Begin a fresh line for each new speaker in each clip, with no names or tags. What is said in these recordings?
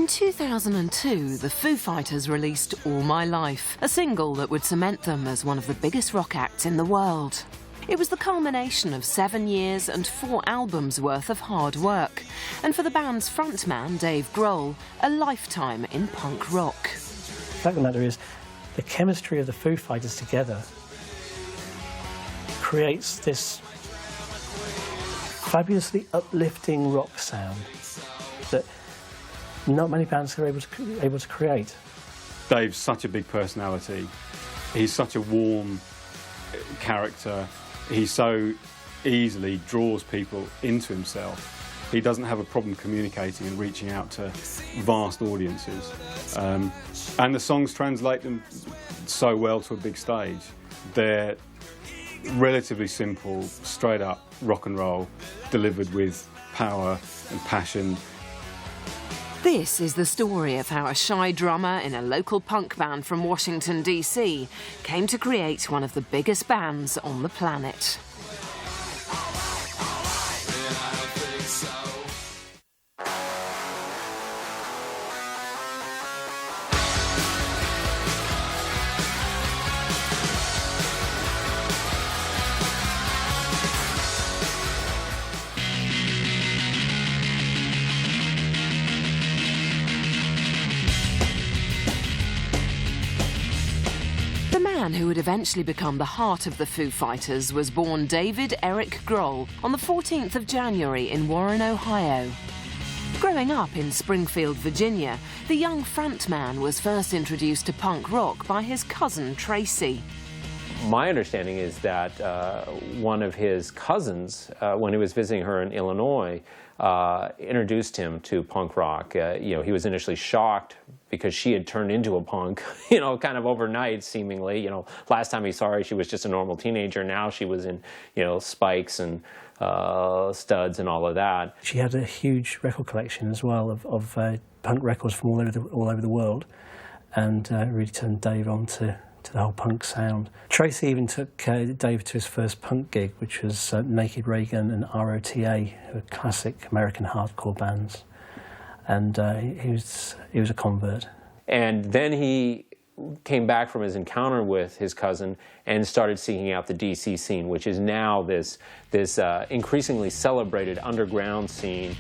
2002, the Foo Fighters released All My Life, a single that would cement them as one of the biggest rock acts in the world. It was the culmination of 7 years and 4 albums worth of hard work, and for the band's frontman, Dave Grohl, a lifetime in punk rock.
The fact of the matter is, the chemistry of the Foo Fighters together creates this fabulously uplifting rock sound that not many bands are able to create.
Dave's such a big personality. He's such a warm character. He so easily draws people into himself. He doesn't have a problem communicating and reaching out to vast audiences. And the songs translate them so well to a big stage. They're relatively simple, straight up rock and roll, delivered with power and passion.
This is the story of how a shy drummer in a local punk band from Washington, D.C. came to create one of the biggest bands on the planet. The man who would eventually become the heart of the Foo Fighters was born David Eric Grohl on the 14th of January in Warren, Ohio. Growing up in Springfield, Virginia, the young frontman was first introduced to punk rock by his cousin Tracy.
My understanding is that one of his cousins, when he was visiting her in Illinois, introduced him to punk rock. He was initially shocked because she had turned into a punk, kind of overnight, seemingly. Last time he saw her, she was just a normal teenager. Now she was in, spikes and studs and all of that.
She had a huge record collection as well of punk records from all over the world, and really turned Dave on to the whole punk sound. Tracy even took Dave to his first punk gig, which was Naked Reagan and ROTA, who were classic American hardcore bands. And he was a convert.
And then he came back from his encounter with his cousin and started seeking out the DC scene, which is now this increasingly celebrated underground scene.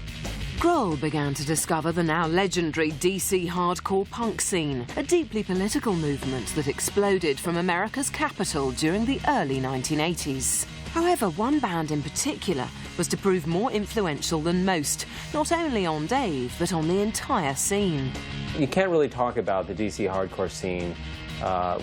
Grohl began to discover the now legendary DC hardcore punk scene, a deeply political movement that exploded from America's capital during the early 1980s. However, one band in particular was to prove more influential than most, not only on Dave, but on the entire scene.
You can't really talk about the DC hardcore scene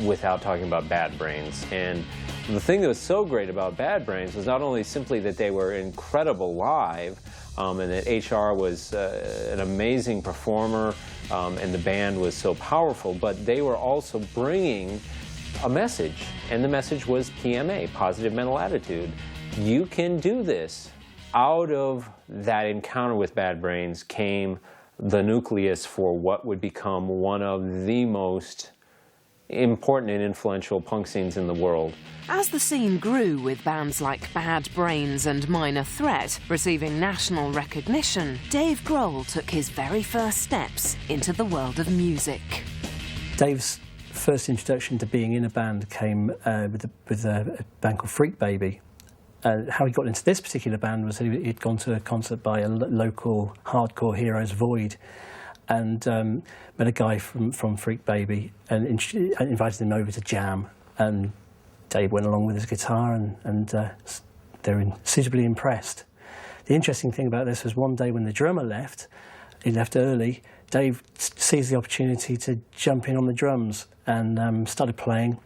without talking about Bad Brains. And the thing that was so great about Bad Brains was not only simply that they were incredible live, and that HR was an amazing performer, and the band was so powerful, but they were also bringing a message, and the message was PMA, positive mental attitude. You can do this. Out of that encounter with Bad Brains came the nucleus for what would become one of the most important and influential punk scenes in the world.
As the scene grew, with bands like Bad Brains and Minor Threat receiving national recognition, Dave Grohl took his very first steps into the world of music.
Dave's first introduction to being in a band came with a band called Freak Baby. How he got into this particular band was he'd gone to a concert by a local hardcore heroes, Void, and met a guy from Freak Baby and invited him over to jam. And Dave went along with his guitar, and they were suitably impressed. The interesting thing about this was one day when the drummer left, he left early, Dave seized the opportunity to jump in on the drums and started playing.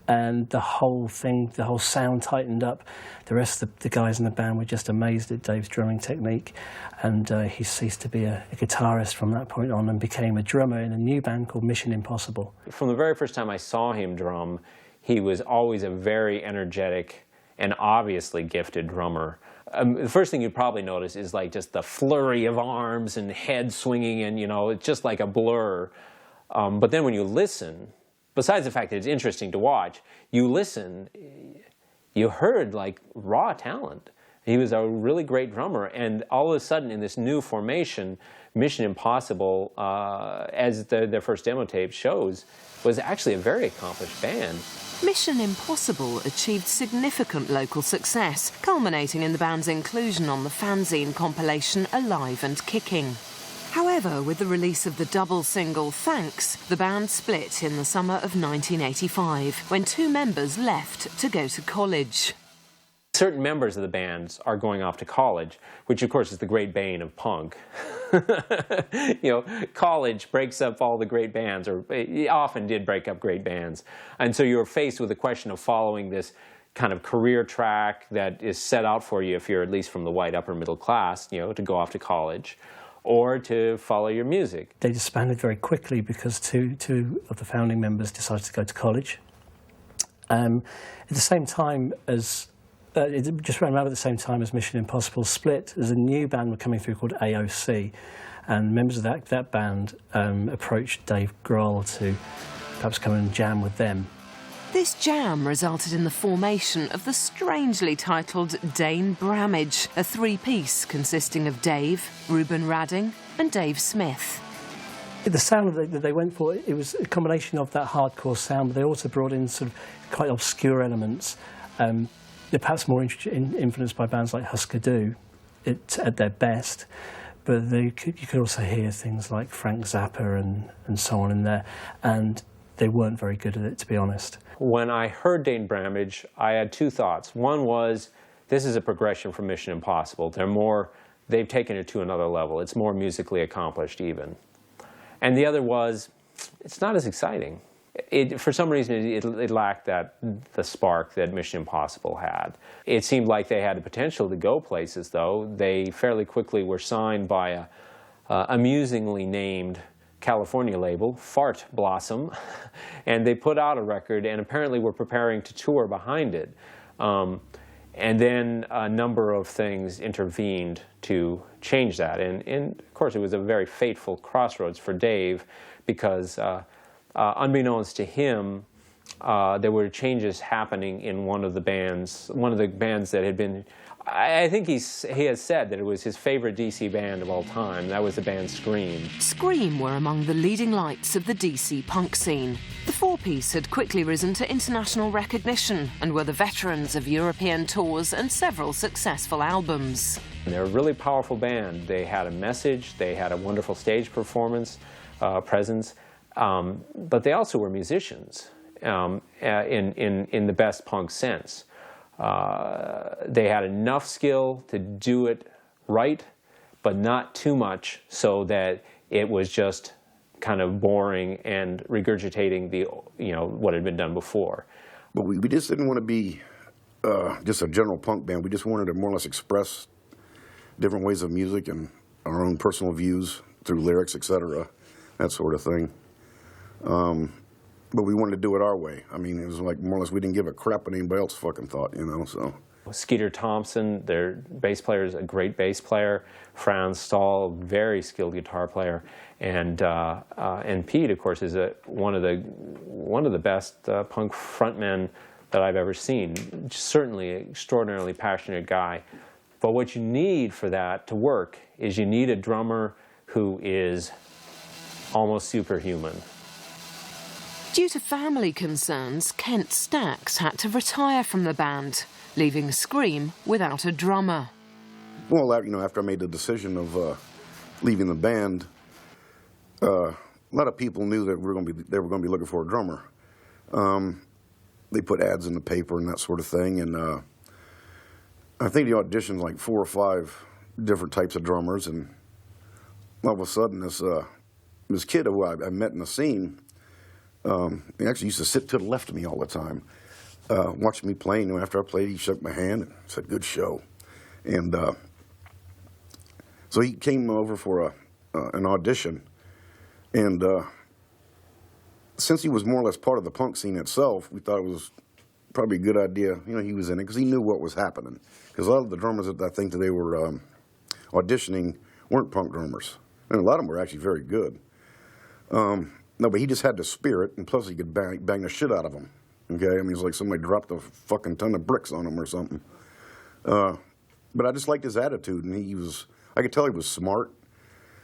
And the whole sound tightened up. The rest of the guys in the band were just amazed at Dave's drumming technique, and he ceased to be a guitarist from that point on and became a drummer in a new band called Mission Impossible.
From the very first time I saw him drum, he was always a very energetic and obviously gifted drummer. The first thing you'd probably notice is like just the flurry of arms and head swinging, and it's just like a blur. But then when you listen, besides the fact that it's interesting to watch, you listen, you heard like raw talent. He was a really great drummer, and all of a sudden in this new formation, Mission Impossible, as their first demo tape shows, was actually a very accomplished band.
Mission Impossible achieved significant local success, culminating in the band's inclusion on the fanzine compilation Alive and Kicking. However, with the release of the double single Thanks, the band split in the summer of 1985, when two members left to go to college.
Certain members of the bands are going off to college, which of course is the great bane of punk. You know, college breaks up all the great bands, or it often did break up great bands. And so you're faced with the question of following this kind of career track that is set out for you if you're at least from the white upper middle class, you know, to go off to college, or to follow your music.
They disbanded very quickly because two of the founding members decided to go to college. At the same time as it just ran around at the same time as Mission Impossible split. There's a new band were coming through called AOC, and members of that band approached Dave Grohl to perhaps come and jam with them.
This jam resulted in the formation of the strangely titled Dane Bramage, a three-piece consisting of Dave, Rubin Radding and Dave Smith.
The sound that they went for, it was a combination of that hardcore sound, but they also brought in sort of quite obscure elements. They're perhaps more influenced by bands like Husker Du at their best, but you could also hear things like Frank Zappa and so on in there, and they weren't very good at it, to be honest.
When I heard Dane Bramage, I had two thoughts. One was, this is a progression from Mission Impossible. They've taken it to another level. It's more musically accomplished even. And the other was, it's not as exciting. For some reason, it lacked the spark that Mission Impossible had. It seemed like they had the potential to go places, though. They fairly quickly were signed by a amusingly named California label, Fart Blossom, and they put out a record and apparently were preparing to tour behind it. And then a number of things intervened to change that. And of course, it was a very fateful crossroads for Dave because unbeknownst to him, there were changes happening in one of the bands that had been, I think he has said that it was his favorite DC band of all time. That was the band Scream.
Scream were among the leading lights of the DC punk scene. The four-piece had quickly risen to international recognition and were the veterans of European tours and several successful albums.
They're a really powerful band. They had a message, they had a wonderful stage performance, presence, but they also were musicians in the best punk sense. They had enough skill to do it right, but not too much so that it was just kind of boring and regurgitating what had been done before.
But we just didn't want to be just a general punk band. We just wanted to more or less express different ways of music and our own personal views through lyrics, etc., that sort of thing. But we wanted to do it our way. I mean, it was like more or less we didn't give a crap what anybody else fucking thought, you know, so.
Skeeter Thompson, their bass player, is a great bass player. Franz Stahl, very skilled guitar player. And Pete, of course, is one of the best punk frontmen that I've ever seen. Certainly an extraordinarily passionate guy. But what you need for that to work is you need a drummer who is almost superhuman.
Due to family concerns, Kent Stax had to retire from the band, leaving Scream without a drummer.
Well, after I made the decision of leaving the band, a lot of people knew that they were going to be looking for a drummer. They put ads in the paper and that sort of thing, and I think they auditioned like 4 or 5 different types of drummers, and all of a sudden this kid who I met in the scene, he actually used to sit to the left of me all the time, watching me playing. After I played, he shook my hand and said, "Good show." And so he came over for an audition. And since he was more or less part of the punk scene itself, we thought it was probably a good idea, he was in it, because he knew what was happening. Because a lot of the drummers that I think that they were auditioning weren't punk drummers. And a lot of them were actually very good. No, but he just had the spirit, and plus he could bang the shit out of them. Okay, I mean, it's like somebody dropped a fucking ton of bricks on him or something. But I just liked his attitude, and I could tell he was smart.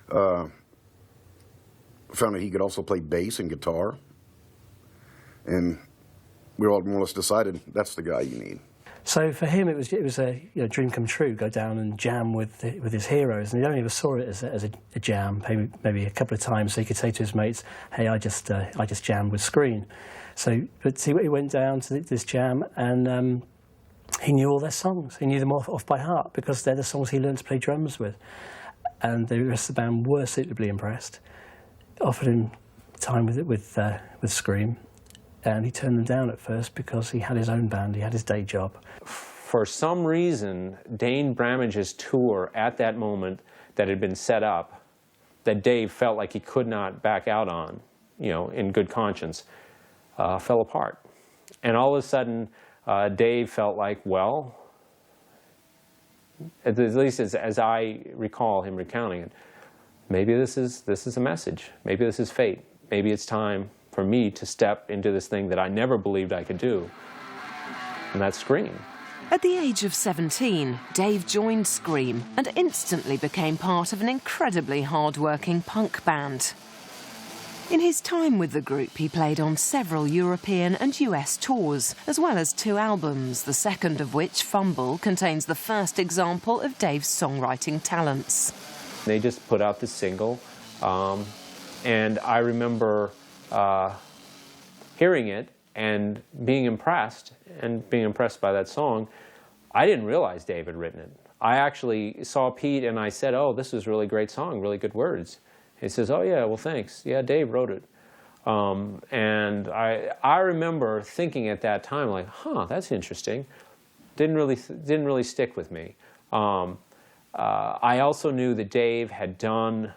Found out he could also play bass and guitar. And we all more or less decided that's the guy you need.
So for him, it was a dream come true. Go down and jam with his heroes, and he only ever saw it as a jam, maybe a couple of times. So he could say to his mates, "Hey, I just jammed with Scream." So, but he went down to this jam, and he knew all their songs. He knew them off by heart because they're the songs he learned to play drums with. And the rest of the band were suitably impressed. Offered him time with Scream. And he turned them down at first because he had his own band, he had his day job.
For some reason, Dane Bramage's tour at that moment that had been set up, that Dave felt like he could not back out on, in good conscience, fell apart. And all of a sudden, Dave felt like, well, at least as I recall him recounting it, maybe this is a message. Maybe this is fate. Maybe it's time for me to step into this thing that I never believed I could do, and that's Scream.
At the age of 17, Dave joined Scream and instantly became part of an incredibly hard-working punk band. In his time with the group, he played on several European and US tours, as well as 2 albums, the second of which, Fumble, contains the first example of Dave's songwriting talents.
They just put out this single, and I remember hearing it and being impressed by that song. I didn't realize Dave had written it. I actually saw Pete and I said, "Oh, this is a really great song, really good words." He says, "Oh yeah, well thanks. Yeah, Dave wrote it." And I remember thinking at that time, like, "Huh, that's interesting." Didn't really stick with me. I also knew that Dave had done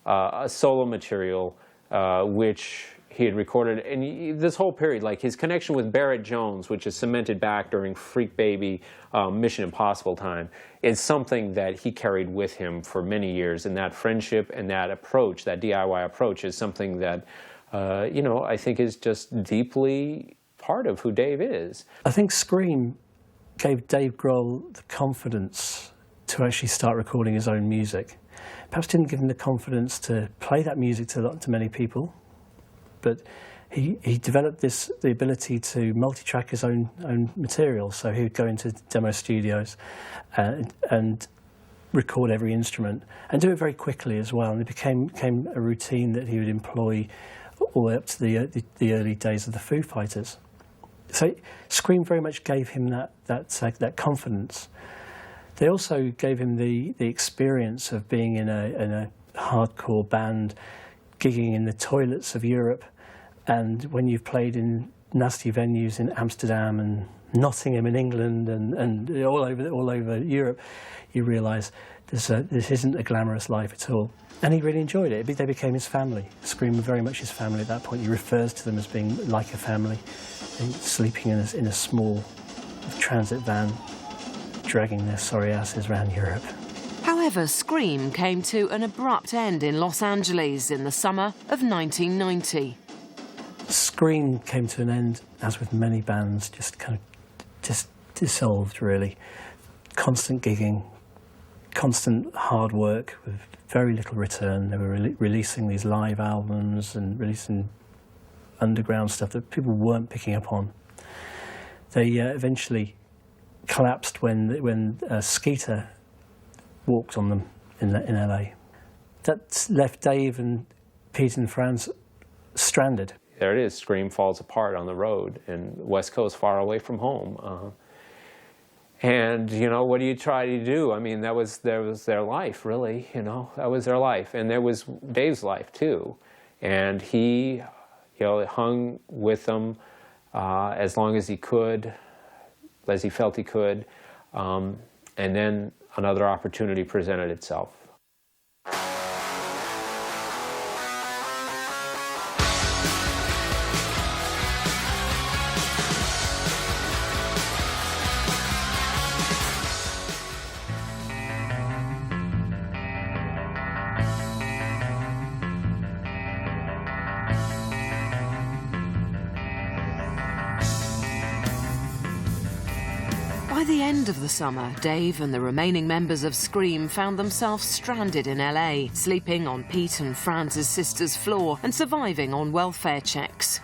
a solo material which he had recorded, and this whole period, like his connection with Barrett Jones, which is cemented back during Freak Baby, Mission Impossible time, is something that he carried with him for many years, and that friendship and that approach, that DIY approach, is something that, I think is just deeply part of who Dave is.
I think Scream gave Dave Grohl the confidence to actually start recording his own music. Perhaps didn't give him the confidence to play that music to many people, but he developed the ability to multi-track his own material. So he would go into demo studios and record every instrument and do it very quickly as well. And it became a routine that he would employ all the way up to the early days of the Foo Fighters. So Scream very much gave him that confidence. They also gave him the experience of being in a hardcore band, gigging in the toilets of Europe, and when you've played in nasty venues in Amsterdam and Nottingham in England and all over Europe, you realise this isn't a glamorous life at all. And he really enjoyed it. They became his family. Scream were very much his family at that point. He refers to them as being like a family, sleeping in a small transit van, dragging their sorry asses around Europe.
However, Scream came to an abrupt end in Los Angeles in the summer of 1990.
Scream came to an end, as with many bands, just dissolved, really. Constant gigging, constant hard work with very little return. They were releasing these live albums and releasing underground stuff that people weren't picking up on. They eventually collapsed when Skeeter walked on them in LA. That left Dave and Pete and Franz stranded.
There it is. Scream falls apart on the road, and West Coast, far away from home. And what do you try to do? I mean, that was their life, really. That was their life, and there was Dave's life too. And he, hung with them as long as he could, as he felt he could, and then another opportunity presented itself.
By By the end of the summer, Dave and the remaining members of Scream found themselves stranded in LA, sleeping on Pete and Franz's sister's floor and surviving on welfare checks.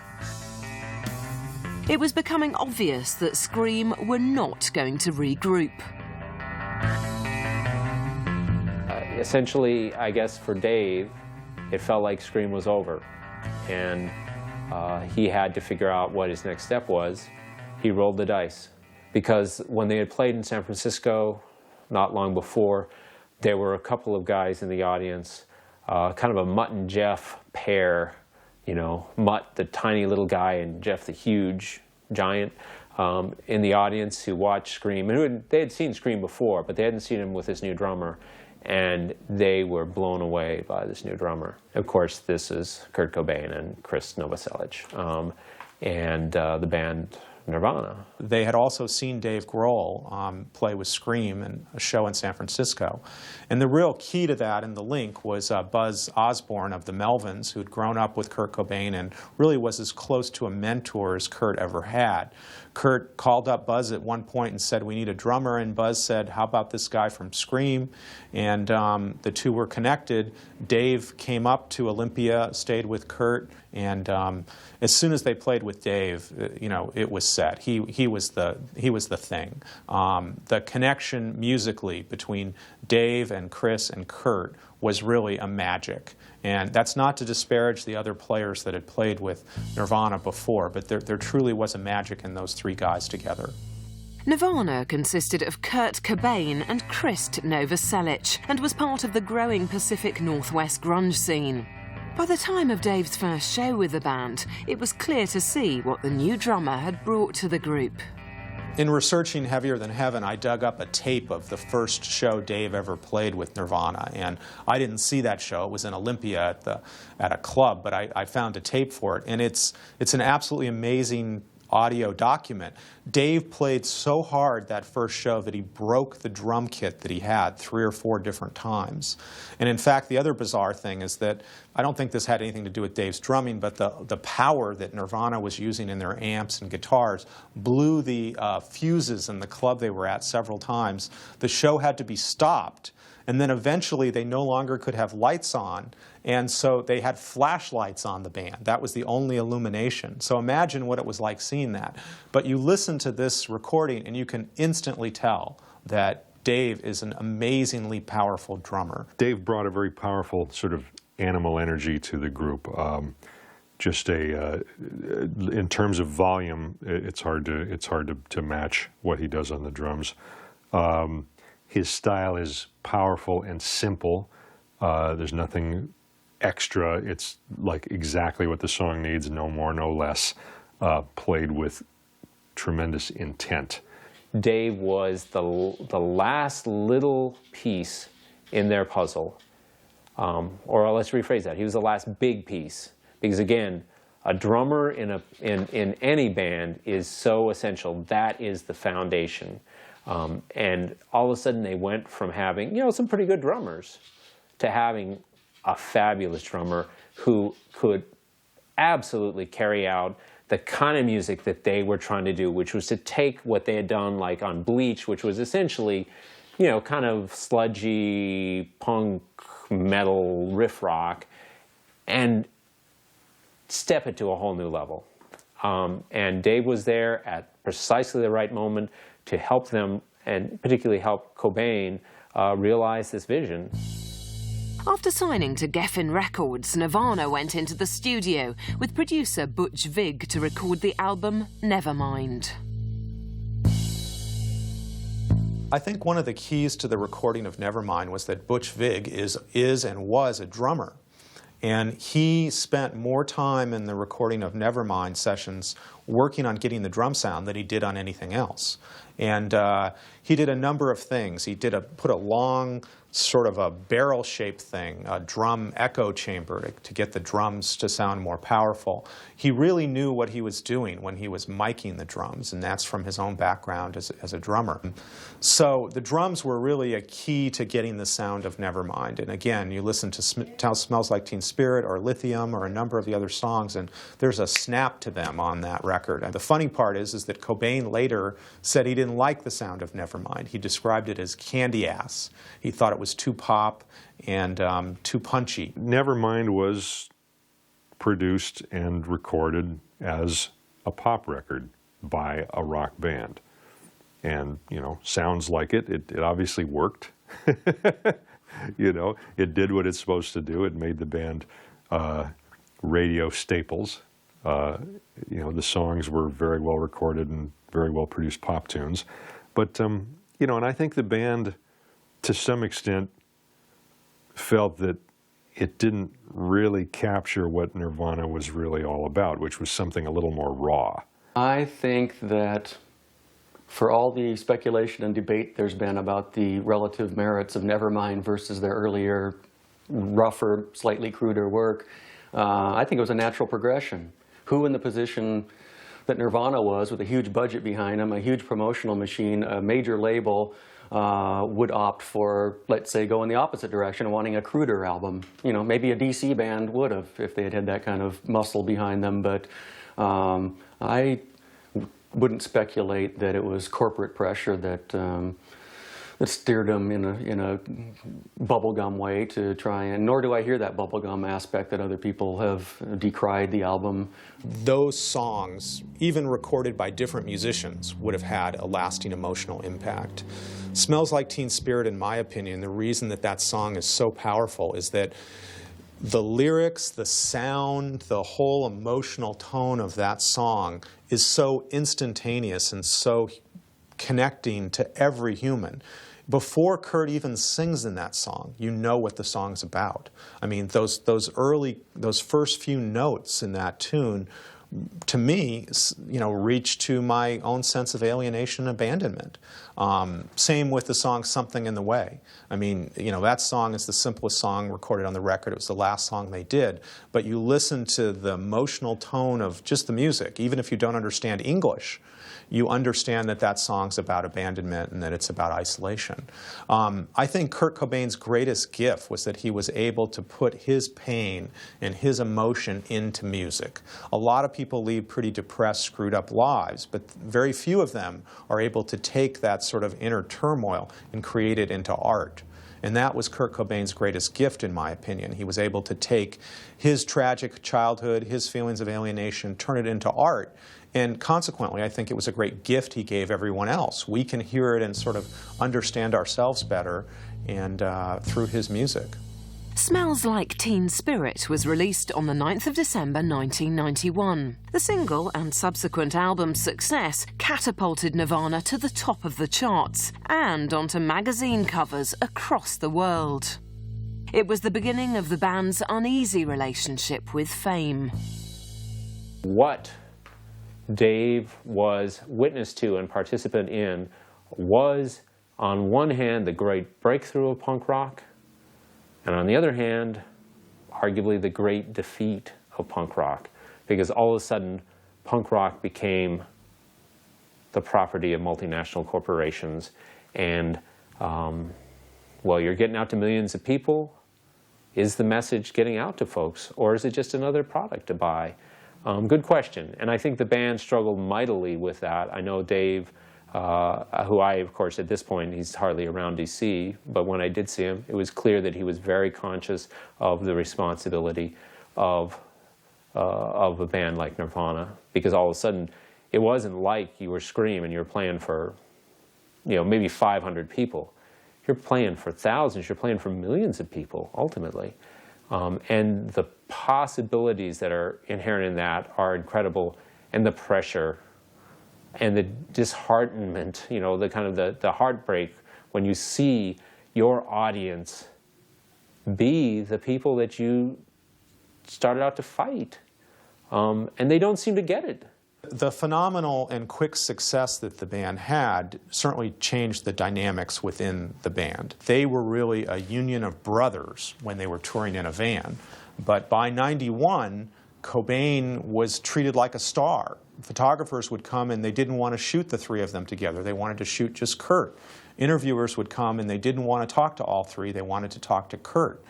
It was becoming obvious that Scream were not going to regroup.
Essentially, I guess for Dave, it felt like Scream was over, and he had to figure out what his next step was. He rolled the dice, because when they had played in San Francisco not long before, there were a couple of guys in the audience, kind of a Mutt and Jeff pair, you know, Mutt, the tiny little guy, and Jeff, the huge giant, in the audience who watched Scream. And they had seen Scream before, but they hadn't seen him with his new drummer. And they were blown away by this new drummer. Of course, this is Kurt Cobain and Chris Novoselic, and the band Nirvana.
They had also seen Dave Grohl play with Scream in a show in San Francisco. And the real key to that and the link was Buzz Osborne of the Melvins, who'd grown up with Kurt Cobain and really was as close to a mentor as Kurt ever had. Kurt called up Buzz at one point and said, "We need a drummer," and Buzz said, "How about this guy from Scream?" And the two were connected. Dave came up to Olympia, stayed with Kurt, and as soon as they played with Dave, you know, it was set. He was the thing. The connection musically between Dave and Chris and Kurt was really a magic. And that's not to disparage the other players that had played with Nirvana before, but there truly was a magic in those three guys together.
Nirvana consisted of Kurt Cobain and Chris Novoselic and was part of the growing Pacific Northwest grunge scene. By the time of Dave's first show with the band, it was clear to see what the new drummer had brought to the group.
In researching Heavier Than Heaven, I dug up a tape of the first show Dave ever played with Nirvana, and I didn't see that show. It was in Olympia at a club, but I found a tape for it, and it's an absolutely amazing audio document. Dave played so hard that first show that he broke the drum kit that he had 3 or 4 different times. And in fact, the other bizarre thing is that I don't think this had anything to do with Dave's drumming, but the power that Nirvana was using in their amps and guitars blew the fuses in the club they were at several times. The show had to be stopped, and then eventually they no longer could have lights on, and so they had flashlights on the band. That was the only illumination. So imagine what it was like seeing that. But you listen to this recording and you can instantly tell that Dave is an amazingly powerful drummer.
Dave brought a very powerful sort of animal energy to the group. In terms of volume, it's hard to match what he does on the drums. His style is powerful and simple. There's nothing extra. It's like exactly what the song needs, no more, no less, played with tremendous intent.
Dave was the last little piece in their puzzle. Or let's rephrase that. He was the last big piece. Because again, a drummer in any band is so essential. That is the foundation. And all of a sudden they went from having, you know, some pretty good drummers to having a fabulous drummer who could absolutely carry out the kind of music that they were trying to do, which was to take what they had done like on Bleach, which was essentially, you know, kind of sludgy punk metal riff rock, and step it to a whole new level. And Dave was there at precisely the right moment to help them, and particularly help Cobain realize this vision.
After signing to Geffen Records, Nirvana went into the studio with producer Butch Vig to record the album Nevermind.
I think one of the keys to the recording of Nevermind was that Butch Vig is and was a drummer. And he spent more time in the recording of Nevermind sessions working on getting the drum sound than he did on anything else. And he did a number of things. He put a long, sort of a barrel-shaped thing, a drum echo chamber to get the drums to sound more powerful. He really knew what he was doing when he was miking the drums, and that's from his own background as a drummer. So the drums were really a key to getting the sound of Nevermind. And again, you listen to Smells Like Teen Spirit or Lithium or a number of the other songs, and there's a snap to them on that record. record. And the funny part is that Cobain later said he didn't like the sound of Nevermind. He described it as candy ass. He thought it was too pop and too punchy.
Nevermind was produced and recorded as a pop record by a rock band. And, you know, sounds like it. It obviously worked. You know, it did what it's supposed to do. It made the band radio staples. You know, the songs were very well recorded and very well produced pop tunes. But, you know, and I think the band, to some extent, felt that it didn't really capture what Nirvana was really all about, which was something a little more raw.
I think that for all the speculation and debate there's been about the relative merits of Nevermind versus their earlier, rougher, slightly cruder work, I think it was a natural progression. Who in the position that Nirvana was, with a huge budget behind them, a huge promotional machine, a major label, would opt for, let's say, go in the opposite direction, wanting a cruder album. You know, maybe a DC band would have if they had had that kind of muscle behind them, but I wouldn't speculate that it was corporate pressure that that steered them in a bubblegum way to try, and nor do I hear that bubblegum aspect that other people have decried the album.
Those songs, even recorded by different musicians, would have had a lasting emotional impact. Smells Like Teen Spirit, in my opinion, the reason that that song is so powerful is that the lyrics, the sound, the whole emotional tone of that song is so instantaneous and so connecting to every human. Before Kurt even sings in that song, you know what the song's about. I mean, those first few notes in that tune, to me, you know, reach to my own sense of alienation and abandonment. Same with the song Something in the Way. I mean, you know, that song is the simplest song recorded on the record. It was the last song they did. But you listen to the emotional tone of just the music, even if you don't understand English, you understand that that song's about abandonment and that it's about isolation. I think Kurt Cobain's greatest gift was that he was able to put his pain and his emotion into music. A lot of people lead pretty depressed, screwed up lives, but very few of them are able to take that sort of inner turmoil and create it into art. And that was Kurt Cobain's greatest gift, in my opinion. He was able to take his tragic childhood, his feelings of alienation, turn it into art. And consequently, I think it was a great gift he gave everyone else. We can hear it and sort of understand ourselves better and through his music.
Smells Like Teen Spirit was released on the 9th of December 1991. The single and subsequent album success catapulted Nirvana to the top of the charts and onto magazine covers across the world. It was the beginning of the band's uneasy relationship with fame.
What Dave was witness to and participant in was, on one hand, the great breakthrough of punk rock, and on the other hand, arguably the great defeat of punk rock, because all of a sudden, punk rock became the property of multinational corporations, and, well, you're getting out to millions of people. Is the message getting out to folks, or is it just another product to buy? Good question, and I think the band struggled mightily with that. I know Dave, who I, of course, at this point, he's hardly around DC, but when I did see him, it was clear that he was very conscious of the responsibility of a band like Nirvana, because all of a sudden, it wasn't like you were Scream and you were playing for, you know, maybe 500 people. You're playing for thousands, you're playing for millions of people, ultimately. And the possibilities that are inherent in that are incredible, and the pressure and the disheartenment, you know, the kind of the heartbreak when you see your audience be the people that you started out to fight, and they don't seem to get it.
The phenomenal and quick success that the band had certainly changed the dynamics within the band. They were really a union of brothers when they were touring in a van. But by '91, Cobain was treated like a star. Photographers would come and they didn't want to shoot the three of them together. They wanted to shoot just Kurt. Interviewers would come and they didn't want to talk to all three. They wanted to talk to Kurt.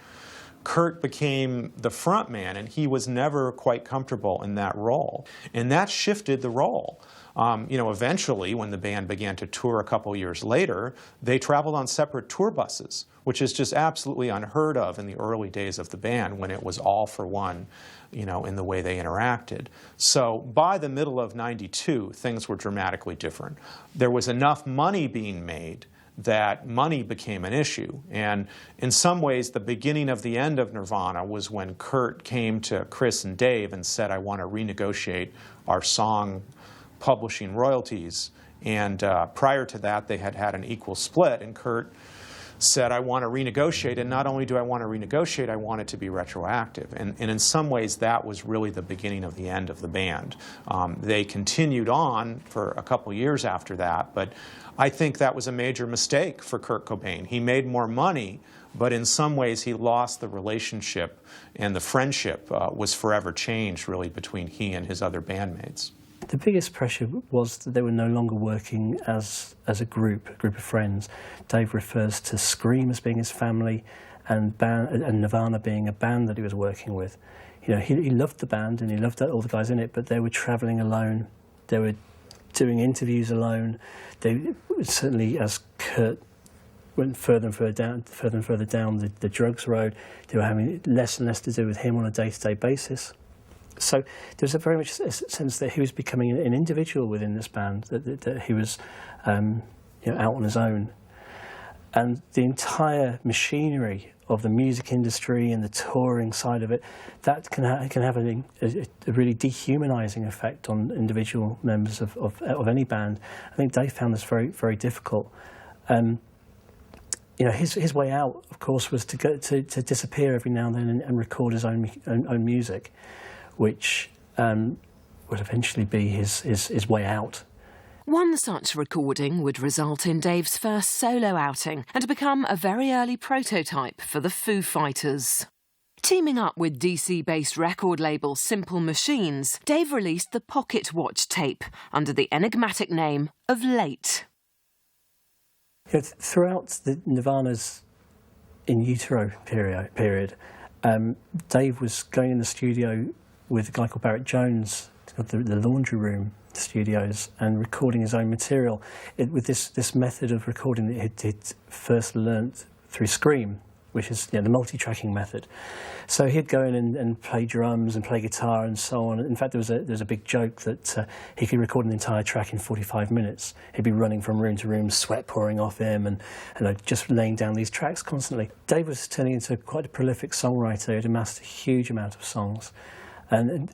Kurt became the front man, and he was never quite comfortable in that role. And that shifted the role. You know, eventually, when the band began to tour a couple years later, they traveled on separate tour buses, which is just absolutely unheard of in the early days of the band when it was all for one, you know, in the way they interacted. So by the middle of '92, things were dramatically different. There was enough money being made that money became an issue. And in some ways, the beginning of the end of Nirvana was when Kurt came to Chris and Dave and said, I want to renegotiate our song publishing royalties. And prior to that, they had had an equal split, and Kurt said, I want to renegotiate, and not only do I want to renegotiate, I want it to be retroactive. And in some ways, that was really the beginning of the end of the band. They continued on for a couple years after that, but I think that was a major mistake for Kurt Cobain. He made more money, but in some ways, he lost the relationship, and the friendship was forever changed, really, between he and his other bandmates.
The biggest pressure was that they were no longer working as a group of friends. Dave refers to Scream as being his family, and Nirvana being a band that he was working with. You know, he loved the band and he loved all the guys in it, but they were travelling alone. They were doing interviews alone. They certainly, as Kurt went further and further down the drugs road, they were having less and less to do with him on a day-to-day basis. So there was very much a sense that he was becoming an individual within this band, that he was you know, out on his own. And the entire machinery of the music industry and the touring side of it, that can have a really dehumanizing effect on individual members of any band. I think Dave found this very, very difficult. You know, his way out, of course, was to disappear every now and then and record his own music, which would eventually be his way out.
One such recording would result in Dave's first solo outing and become a very early prototype for the Foo Fighters. Teaming up with DC-based record label Simple Machines, Dave released the Pocket Watch tape under the enigmatic name of Late.
You know, throughout the Nirvana's in utero period, Dave was going in the studio with a guy called Barrett Jones, the Laundry Room studios, and recording his own material with this method of recording that he'd first learnt through Scream, which is, you know, the multi-tracking method. So he'd go in and play drums and play guitar and so on. In fact, there was a big joke that he could record an entire track in 45 minutes. He'd be running from room to room, sweat pouring off him, and just laying down these tracks constantly. Dave was turning into quite a prolific songwriter. He'd amassed a huge amount of songs, and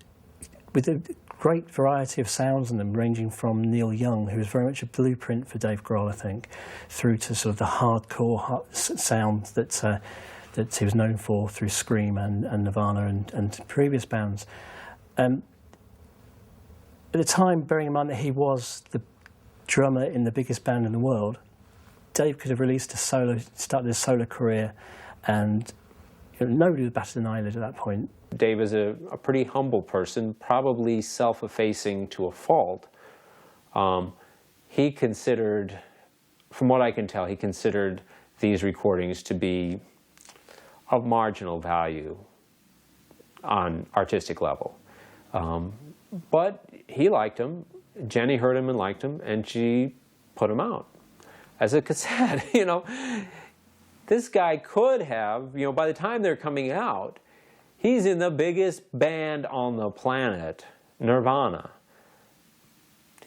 with a great variety of sounds in them, ranging from Neil Young, who was very much a blueprint for Dave Grohl, I think, through to sort of the hardcore sound that he was known for through Scream and Nirvana and previous bands. At the time, bearing in mind that he was the drummer in the biggest band in the world, Dave could have started his solo career, and nobody was batted an eyelid at that point.
Dave is a pretty humble person, probably self-effacing to a fault. He considered, from what I can tell, he considered these recordings to be of marginal value on artistic level. But he liked them. Jenny heard him and liked him, and she put him out as a cassette. You know, this guy could have, you know, by the time they're coming out, he's in the biggest band on the planet, Nirvana.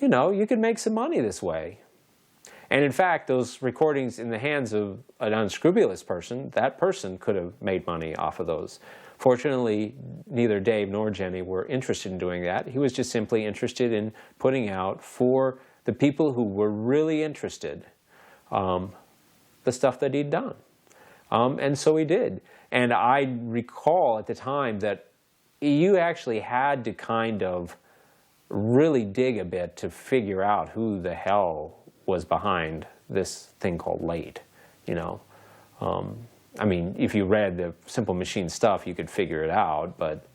You know, you could make some money this way. And in fact, those recordings in the hands of an unscrupulous person, that person could have made money off of those. Fortunately, neither Dave nor Jenny were interested in doing that. He was just simply interested in putting out for the people who were really interested the stuff that he'd done. And so he did. And I recall at the time that you actually had to kind of really dig a bit to figure out who the hell was behind this thing called Late, you know. I mean, if you read the Simple Machine stuff, you could figure it out, but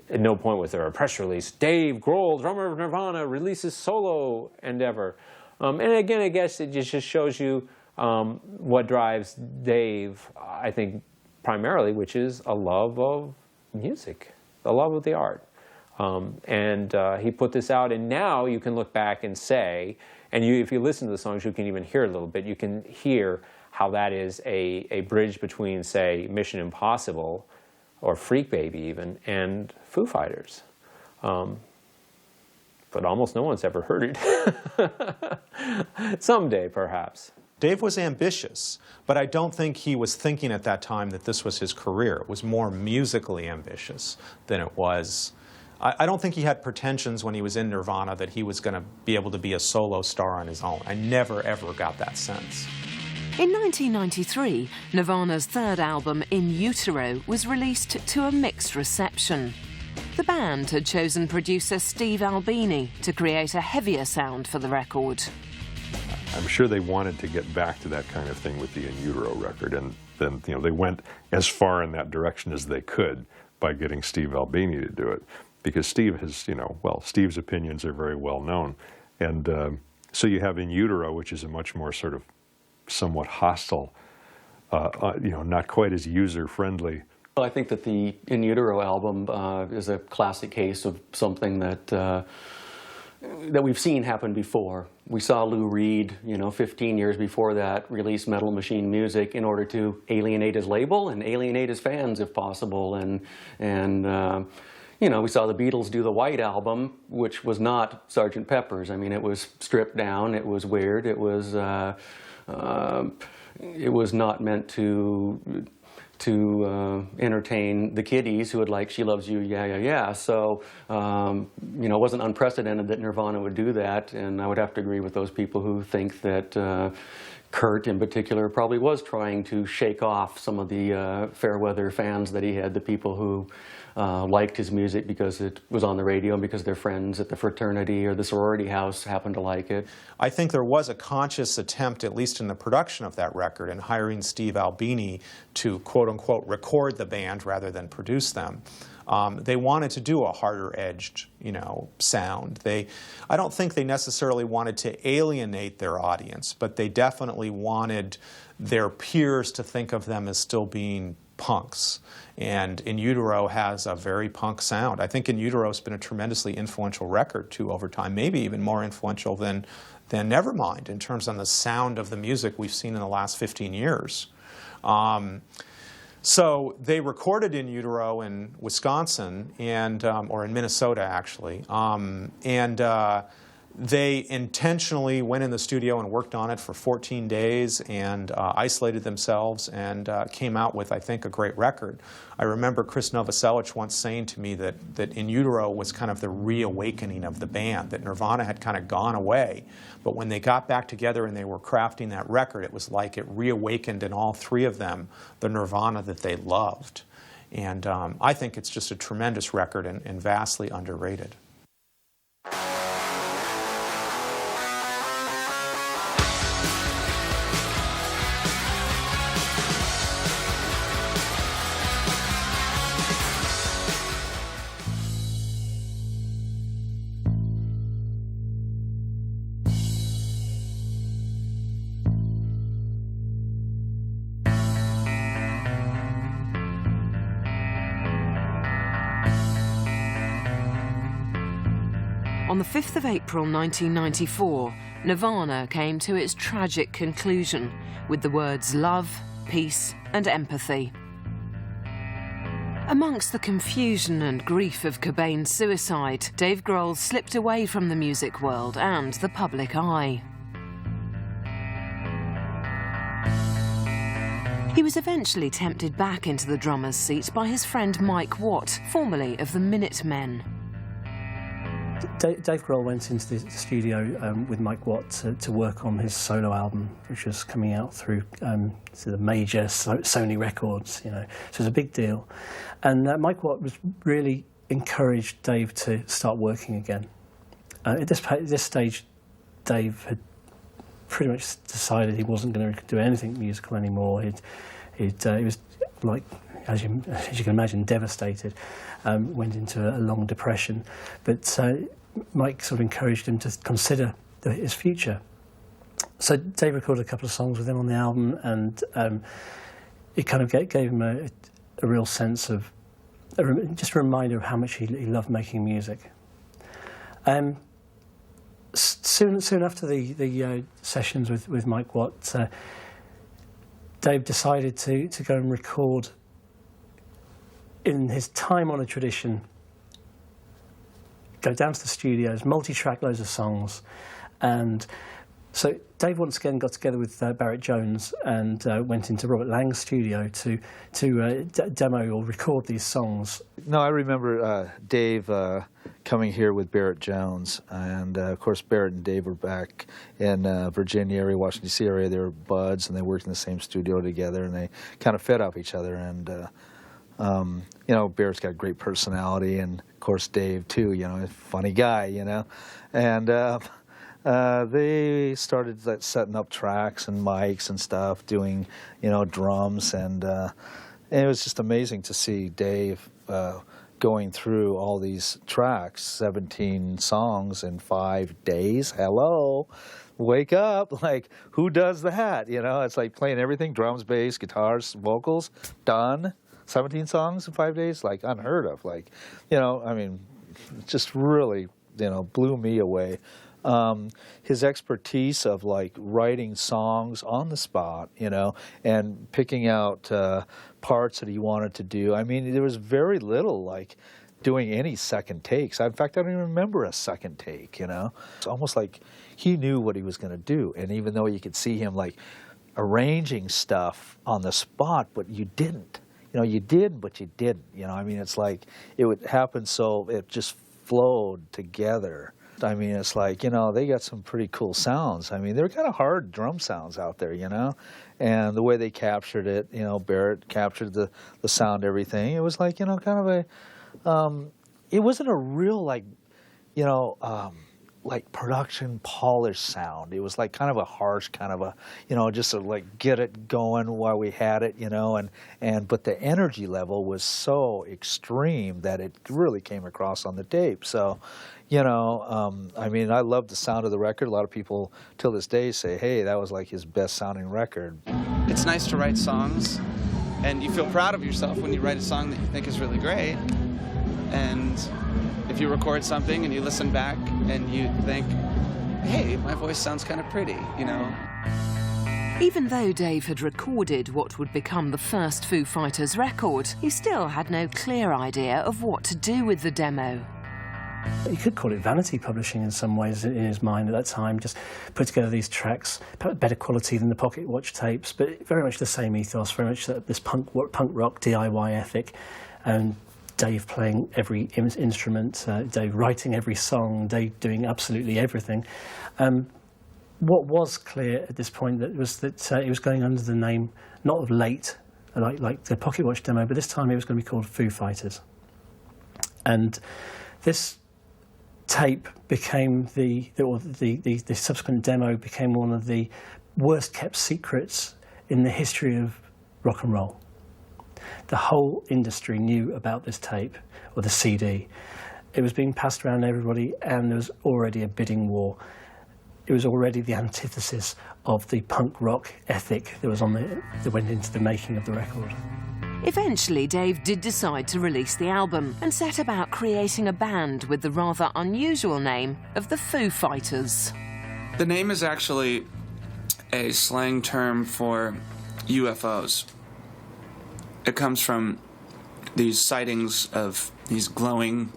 at no point was there a press release, Dave Grohl, drummer of Nirvana, releases solo endeavor. And again, I guess it just shows you what drives Dave, I think, primarily, which is a love of music, a love of the art. He put this out, and now you can look back and say, and if you listen to the songs, you can even hear it a little bit. You can hear how that is a bridge between, say, Mission Impossible, or Freak Baby even, and Foo Fighters. But almost no one's ever heard it. Someday, perhaps.
Dave was ambitious, but I don't think he was thinking at that time that this was his career. It was more musically ambitious than it was. I don't think he had pretensions when he was in Nirvana that he was going to be able to be a solo star on his own. I never, ever got that sense.
In 1993, Nirvana's third album, In Utero, was released to a mixed reception. The band had chosen producer Steve Albini to create a heavier sound for the record.
I'm sure they wanted to get back to that kind of thing with the In Utero record, and then they went as far in that direction as they could by getting Steve Albini to do it, because Steve has, Steve's opinions are very well known, and so you have In Utero, which is a much more sort of somewhat hostile, not quite as user-friendly.
Well, I think that the In Utero album is a classic case of something that we've seen happen before. We saw Lou Reed, 15 years before that, release Metal Machine Music in order to alienate his label and alienate his fans, if possible. And we saw the Beatles do the White Album, which was not Sgt. Pepper's. I mean, it was stripped down. It was weird. It was not meant to entertain the kiddies who would like She Loves You, Yeah, Yeah, Yeah. So, it wasn't unprecedented that Nirvana would do that, and I would have to agree with those people who think that Kurt, in particular, probably was trying to shake off some of the fair-weather fans that he had, the people who liked his music because it was on the radio and because their friends at the fraternity or the sorority house happened to like it.
I think there was a conscious attempt, at least in the production of that record, in hiring Steve Albini to, quote-unquote, record the band rather than produce them. They wanted to do a harder-edged, sound. I don't think they necessarily wanted to alienate their audience, but they definitely wanted their peers to think of them as still being punks. And In Utero has a very punk sound. I think In Utero has been a tremendously influential record, too, over time, maybe even more influential than Nevermind in terms of the sound of the music we've seen in the last 15 years. So they recorded In Utero in Wisconsin, or in Minnesota, actually, they intentionally went in the studio and worked on it for 14 days and isolated themselves and came out with, I think, a great record. I remember Chris Novoselic once saying to me that In Utero was kind of the reawakening of the band, that Nirvana had kind of gone away. But when they got back together and they were crafting that record, it was like it reawakened in all three of them the Nirvana that they loved. And I think it's just a tremendous record and vastly underrated.
On the 5th of April 1994, Nirvana came to its tragic conclusion with the words love, peace and empathy. Amongst the confusion and grief of Cobain's suicide, Dave Grohl slipped away from the music world and the public eye. He was eventually tempted back into the drummer's seat by his friend Mike Watt, formerly of the Minutemen.
Dave Grohl went into the studio with Mike Watt to work on his solo album, which was coming out through the major Sony records, So it was a big deal. And Mike Watt was really encouraged Dave to start working again. At this stage, Dave had pretty much decided he wasn't going to do anything musical anymore. He was like, as you can imagine, devastated. Went into a long depression, but Mike sort of encouraged him to consider his future. So Dave recorded a couple of songs with him on the album, and it kind of gave him a real sense of, just a reminder of how much he loved making music. Soon after the sessions with Mike Watt, Dave decided to go and record, in his time-honoured tradition, go down to the studios, multi-track loads of songs, and so Dave once again got together with Barrett Jones and went into Robert Lang's studio to demo or record these songs.
No, I remember Dave coming here with Barrett Jones, and of course Barrett and Dave were back in Virginia area, Washington D.C. area. They were buds, and they worked in the same studio together, and they kind of fed off each other. And you know, Barrett's got a great personality, and of course Dave too. You know, a funny guy. You know, and they started setting up tracks and mics and stuff, doing, you know, drums, and it was just amazing to see Dave going through all these tracks, 17 songs in 5 days. Hello, wake up! Like, who does that? You know, it's like playing everything: drums, bass, guitars, vocals, done. 17 songs in 5 days, like unheard of. Like, you know, I mean, just really, you know, blew me away. His expertise of like writing songs on the spot, you know, and picking out parts that he wanted to do. I mean, there was very little like doing any second takes. In fact, I don't even remember a second take, you know. It's almost like he knew what he was going to do. And even though you could see him like arranging stuff on the spot, but you didn't. You know, you did, but you didn't. You know, I mean, it's like it would happen so it just flowed together. I mean, it's like, you know, they got some pretty cool sounds. I mean, they're kind of hard drum sounds out there, you know, and the way they captured it, you know, Barrett captured the sound, everything. It was like, you know, kind of a, it wasn't a real like, you know, like production polished sound. It was like kind of a harsh kind of a, you know, just to like get it going while we had it, you know, and but the energy level was so extreme that it really came across on the tape. So, you know, I mean, I love the sound of the record. A lot of people till this day say, hey, that was like his best sounding record.
It's nice to write songs, and you feel proud of yourself when you write a song that you think is really great. And if you record something and you listen back and you think, hey, my voice sounds kind of pretty, you know.
Even though Dave had recorded what would become the first Foo Fighters record, he still had no clear idea of what to do with the demo.
You could call it vanity publishing in some ways in his mind at that time, just put together these tracks, better quality than the pocket watch tapes, but very much the same ethos, very much this punk rock DIY ethic, and Dave playing every instrument, Dave writing every song, Dave doing absolutely everything. What was clear at this point was that he was going under the name, not of Late, like the pocket watch demo, but this time it was going to be called Foo Fighters. And this tape became the subsequent demo became one of the worst kept secrets in the history of rock and roll. The whole industry knew about this tape, or the CD. It was being passed around to everybody, and there was already a bidding war. It was already the antithesis of the punk rock ethic that went into the making of the record.
Eventually, Dave did decide to release the album and set about creating a band with the rather unusual name of the Foo Fighters.
The name is actually a slang term for UFOs. It comes from these sightings of these glowing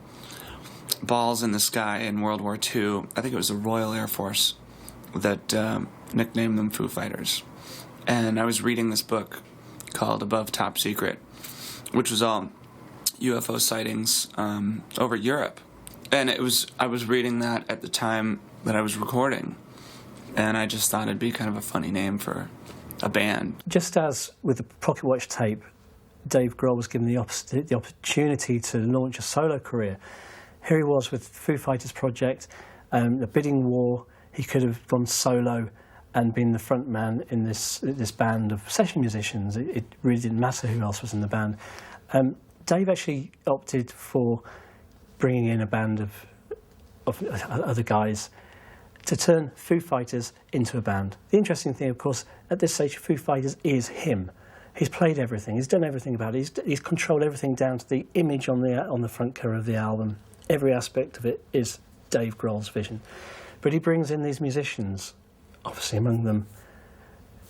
balls in the sky in World War II. I think it was the Royal Air Force that nicknamed them Foo Fighters. And I was reading this book called Above Top Secret, which was all UFO sightings over Europe. And I was reading that at the time that I was recording, and I just thought it'd be kind of a funny name for a band.
Just as with the pocket watch tape, Dave Grohl was given the opportunity to launch a solo career. Here he was with Foo Fighters project, the bidding war. He could have gone solo and been the front man in this band of session musicians. It really didn't matter who else was in the band. Dave actually opted for bringing in a band of other guys to turn Foo Fighters into a band. The interesting thing, of course, at this stage, Foo Fighters is him. He's played everything. He's done everything about it. He's controlled everything down to the image on the front cover of the album. Every aspect of it is Dave Grohl's vision. But he brings in these musicians. Obviously, among them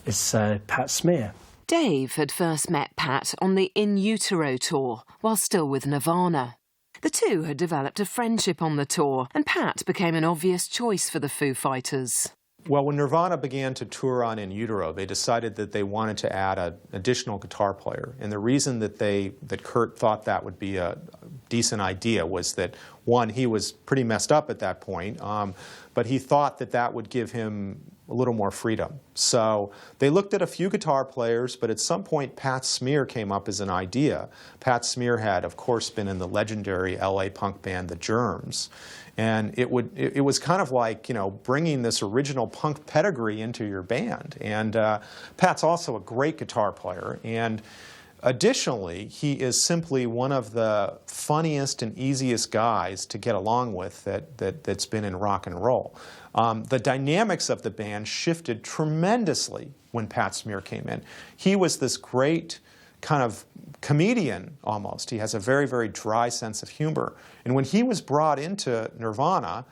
is Pat Smear.
Dave had first met Pat on the In Utero tour, while still with Nirvana. The two had developed a friendship on the tour, and Pat became an obvious choice for the Foo Fighters.
Well, when Nirvana began to tour on In Utero, they decided that they wanted to add an additional guitar player. And the reason that Kurt thought that would be a decent idea was that, one, he was pretty messed up at that point, but he thought that that would give him a little more freedom. So they looked at a few guitar players, but at some point Pat Smear came up as an idea. Pat Smear had, of course, been in the legendary LA punk band The Germs. And it was kind of like, you know, bringing this original punk pedigree into your band. And Pat's also a great guitar player. And additionally, he is simply one of the funniest and easiest guys to get along with that's been in rock and roll. The dynamics of the band shifted tremendously when Pat Smear came in. He was this great kind of comedian almost. He has a very, very dry sense of humor. And when he was brought into Nirvana,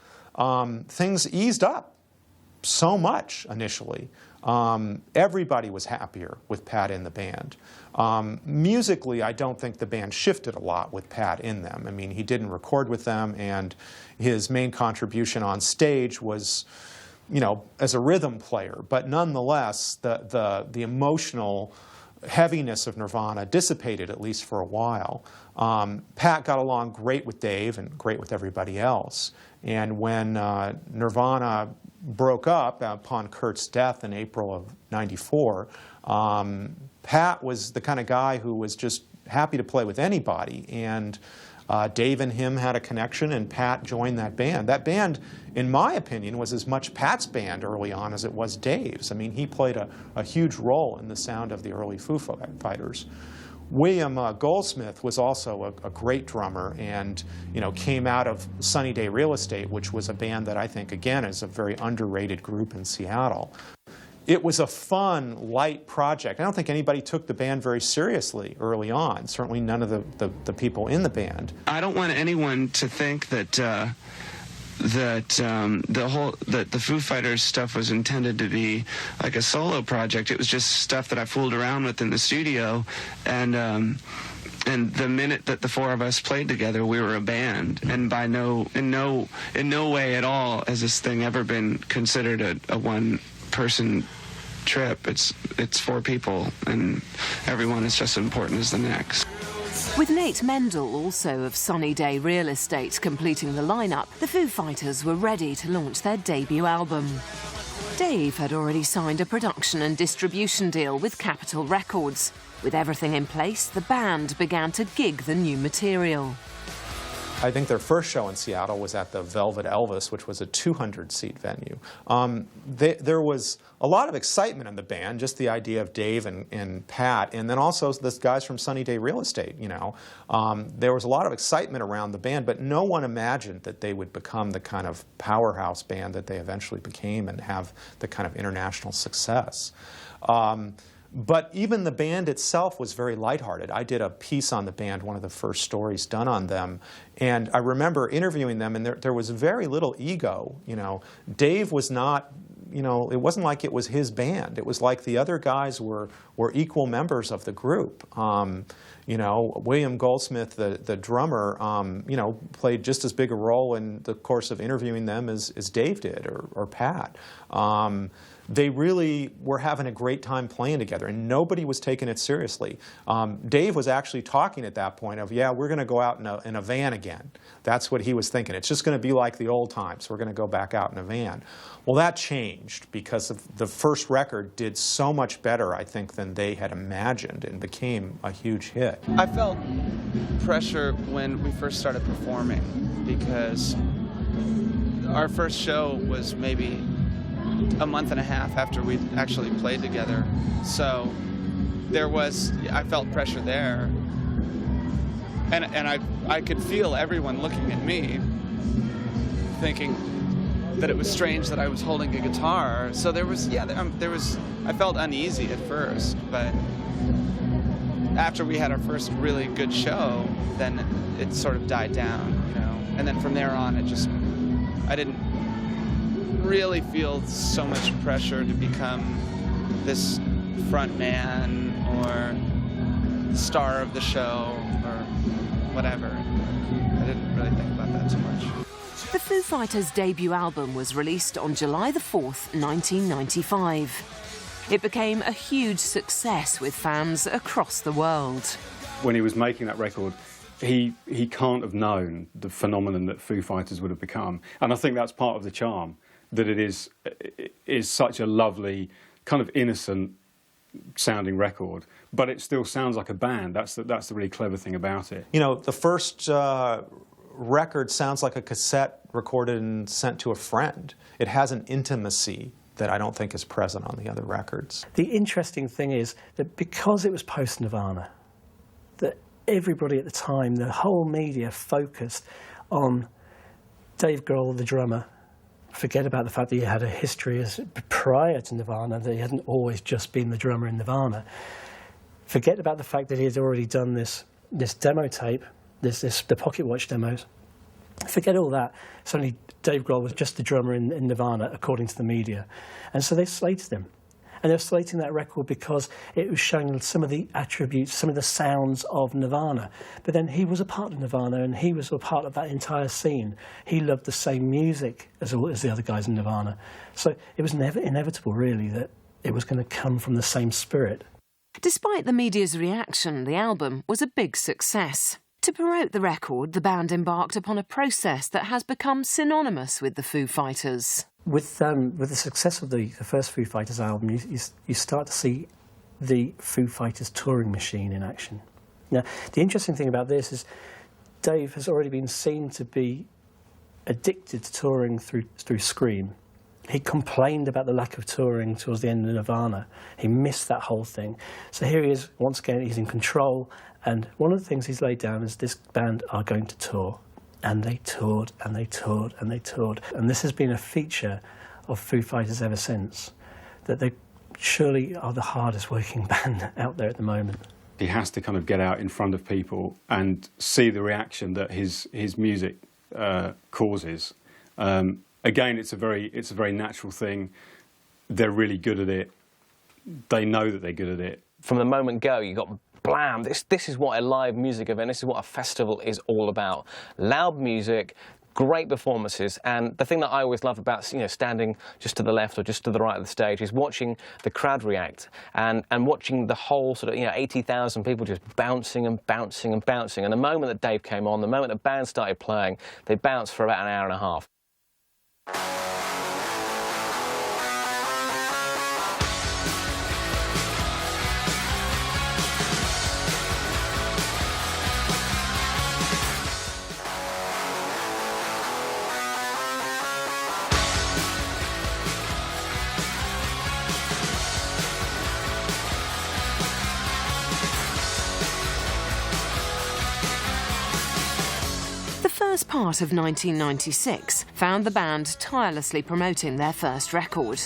things eased up so much initially. Everybody was happier with Pat in the band. Musically, I don't think the band shifted a lot with Pat in them. I mean, he didn't record with them, and his main contribution on stage was, you know, as a rhythm player. But nonetheless, the emotional heaviness of Nirvana dissipated, at least for a while. Pat got along great with Dave and great with everybody else. And when Nirvana broke up upon Kurt's death in April of '94, Pat was the kind of guy who was just happy to play with anybody. And Dave and him had a connection, and Pat joined that band. That band, in my opinion, was as much Pat's band early on as it was Dave's. I mean, he played a huge role in the sound of the early Foo Fighters. William Goldsmith was also a great drummer, and, you know, came out of Sunny Day Real Estate, which was a band that I think, again, is a very underrated group in Seattle. It was a fun, light project. I don't think anybody took the band very seriously early on, certainly none of the people in the band.
I don't want anyone to think that the Foo Fighters stuff was intended to be like a solo project. It was just stuff that I fooled around with in the studio, and the minute that the four of us played together, we were a band. And in no way at all has this thing ever been considered a one-person trip. It's four people, and everyone is just as important as the next.
With Nate Mendel, also of Sunny Day Real Estate, completing the lineup, the Foo Fighters were ready to launch their debut album. Dave had already signed a production and distribution deal with Capitol Records. With everything in place, the band began to gig the new material.
I think their first show in Seattle was at the Velvet Elvis, which was a 200-seat venue. There was a lot of excitement in the band, just the idea of Dave and Pat, and then also the guys from Sunny Day Real Estate, you know. There was a lot of excitement around the band, but no one imagined that they would become the kind of powerhouse band that they eventually became and have the kind of international success. But even the band itself was very lighthearted. I did a piece on the band, one of the first stories done on them, and I remember interviewing them, and there was very little ego. You know, Dave was not, you know, it wasn't like it was his band. It was like the other guys were equal members of the group. You know, William Goldsmith, the drummer, you know, played just as big a role in the course of interviewing them as Dave did, or Pat. They really were having a great time playing together, and nobody was taking it seriously. Dave was actually talking at that point of, yeah, we're going to go out in a van again. That's what he was thinking. It's just going to be like the old times. We're going to go back out in a van. Well, that changed because the first record did so much better, I think, than they had imagined, and became a huge hit.
I felt pressure when we first started performing, because our first show was maybe a month and a half after we actually played together. So I felt pressure there. And I could feel everyone looking at me, thinking that it was strange that I was holding a guitar. So I felt uneasy at first, but after we had our first really good show, then it sort of died down, you know. And then from there on, I didn't really feel so much pressure to become this front man or star of the show or whatever. I didn't really think about that too much.
The Foo Fighters' debut album was released on July the 4th, 1995. It became a huge success with fans across the world.
When he was making that record, he can't have known the phenomenon that Foo Fighters would have become. And I think that's part of the charm, that it is such a lovely, kind of innocent sounding record, but it still sounds like a band. That's the really clever thing about it.
You know, the first record sounds like a cassette recorded and sent to a friend. It has an intimacy that I don't think is present on the other records.
The interesting thing is that because it was post-Nirvana, that everybody at the time, the whole media focused on Dave Grohl, the drummer. Forget about the fact that he had a history prior to Nirvana, that he hadn't always just been the drummer in Nirvana. Forget about the fact that he had already done this demo tape, the Pocket Watch demos. Forget all that. Suddenly Dave Grohl was just the drummer in Nirvana, according to the media. And so they slated him. And they were slating that record because it was showing some of the attributes, some of the sounds of Nirvana. But then he was a part of Nirvana, and he was a part of that entire scene. He loved the same music as the other guys in Nirvana. So it was never inevitable, really, that it was going to come from the same spirit.
Despite the media's reaction, the album was a big success. To promote the record, the band embarked upon a process that has become synonymous with the Foo Fighters.
With the success of the first Foo Fighters album, you start to see the Foo Fighters touring machine in action. Now, the interesting thing about this is Dave has already been seen to be addicted to touring through Scream. He complained about the lack of touring towards the end of Nirvana. He missed that whole thing. So here he is, once again, he's in control. And one of the things he's laid down is this band are going to tour. And they toured, and they toured, and they toured. And this has been a feature of Foo Fighters ever since, that they surely are the hardest working band out there at the moment.
He has to kind of get out in front of people and see the reaction that his music causes. Again, it's a very natural thing. They're really good at it. They know that they're good at it.
From the moment go, you got blam. This is what a live music event, this is what a festival is all about. Loud music, great performances, and the thing that I always love about standing just to the left or just to the right of the stage is watching the crowd react and watching the whole sort of 80,000 people just bouncing and bouncing and bouncing. And the moment that Dave came on, the moment the band started playing, they bounced for about an hour and a half.
The first part of 1996 found the band tirelessly promoting their first record.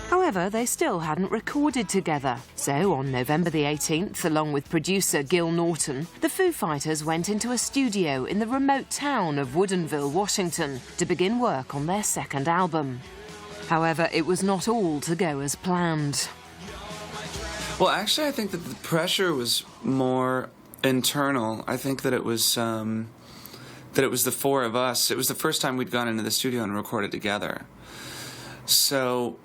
However, they still hadn't recorded together. So on November the 18th, along with producer Gil Norton, the Foo Fighters went into a studio in the remote town of Woodinville, Washington, to begin work on their second album. However, it was not all to go as planned.
Well, actually, I think that the pressure was more internal. I think that it was the four of us. It was the first time we'd gone into the studio and recorded together. So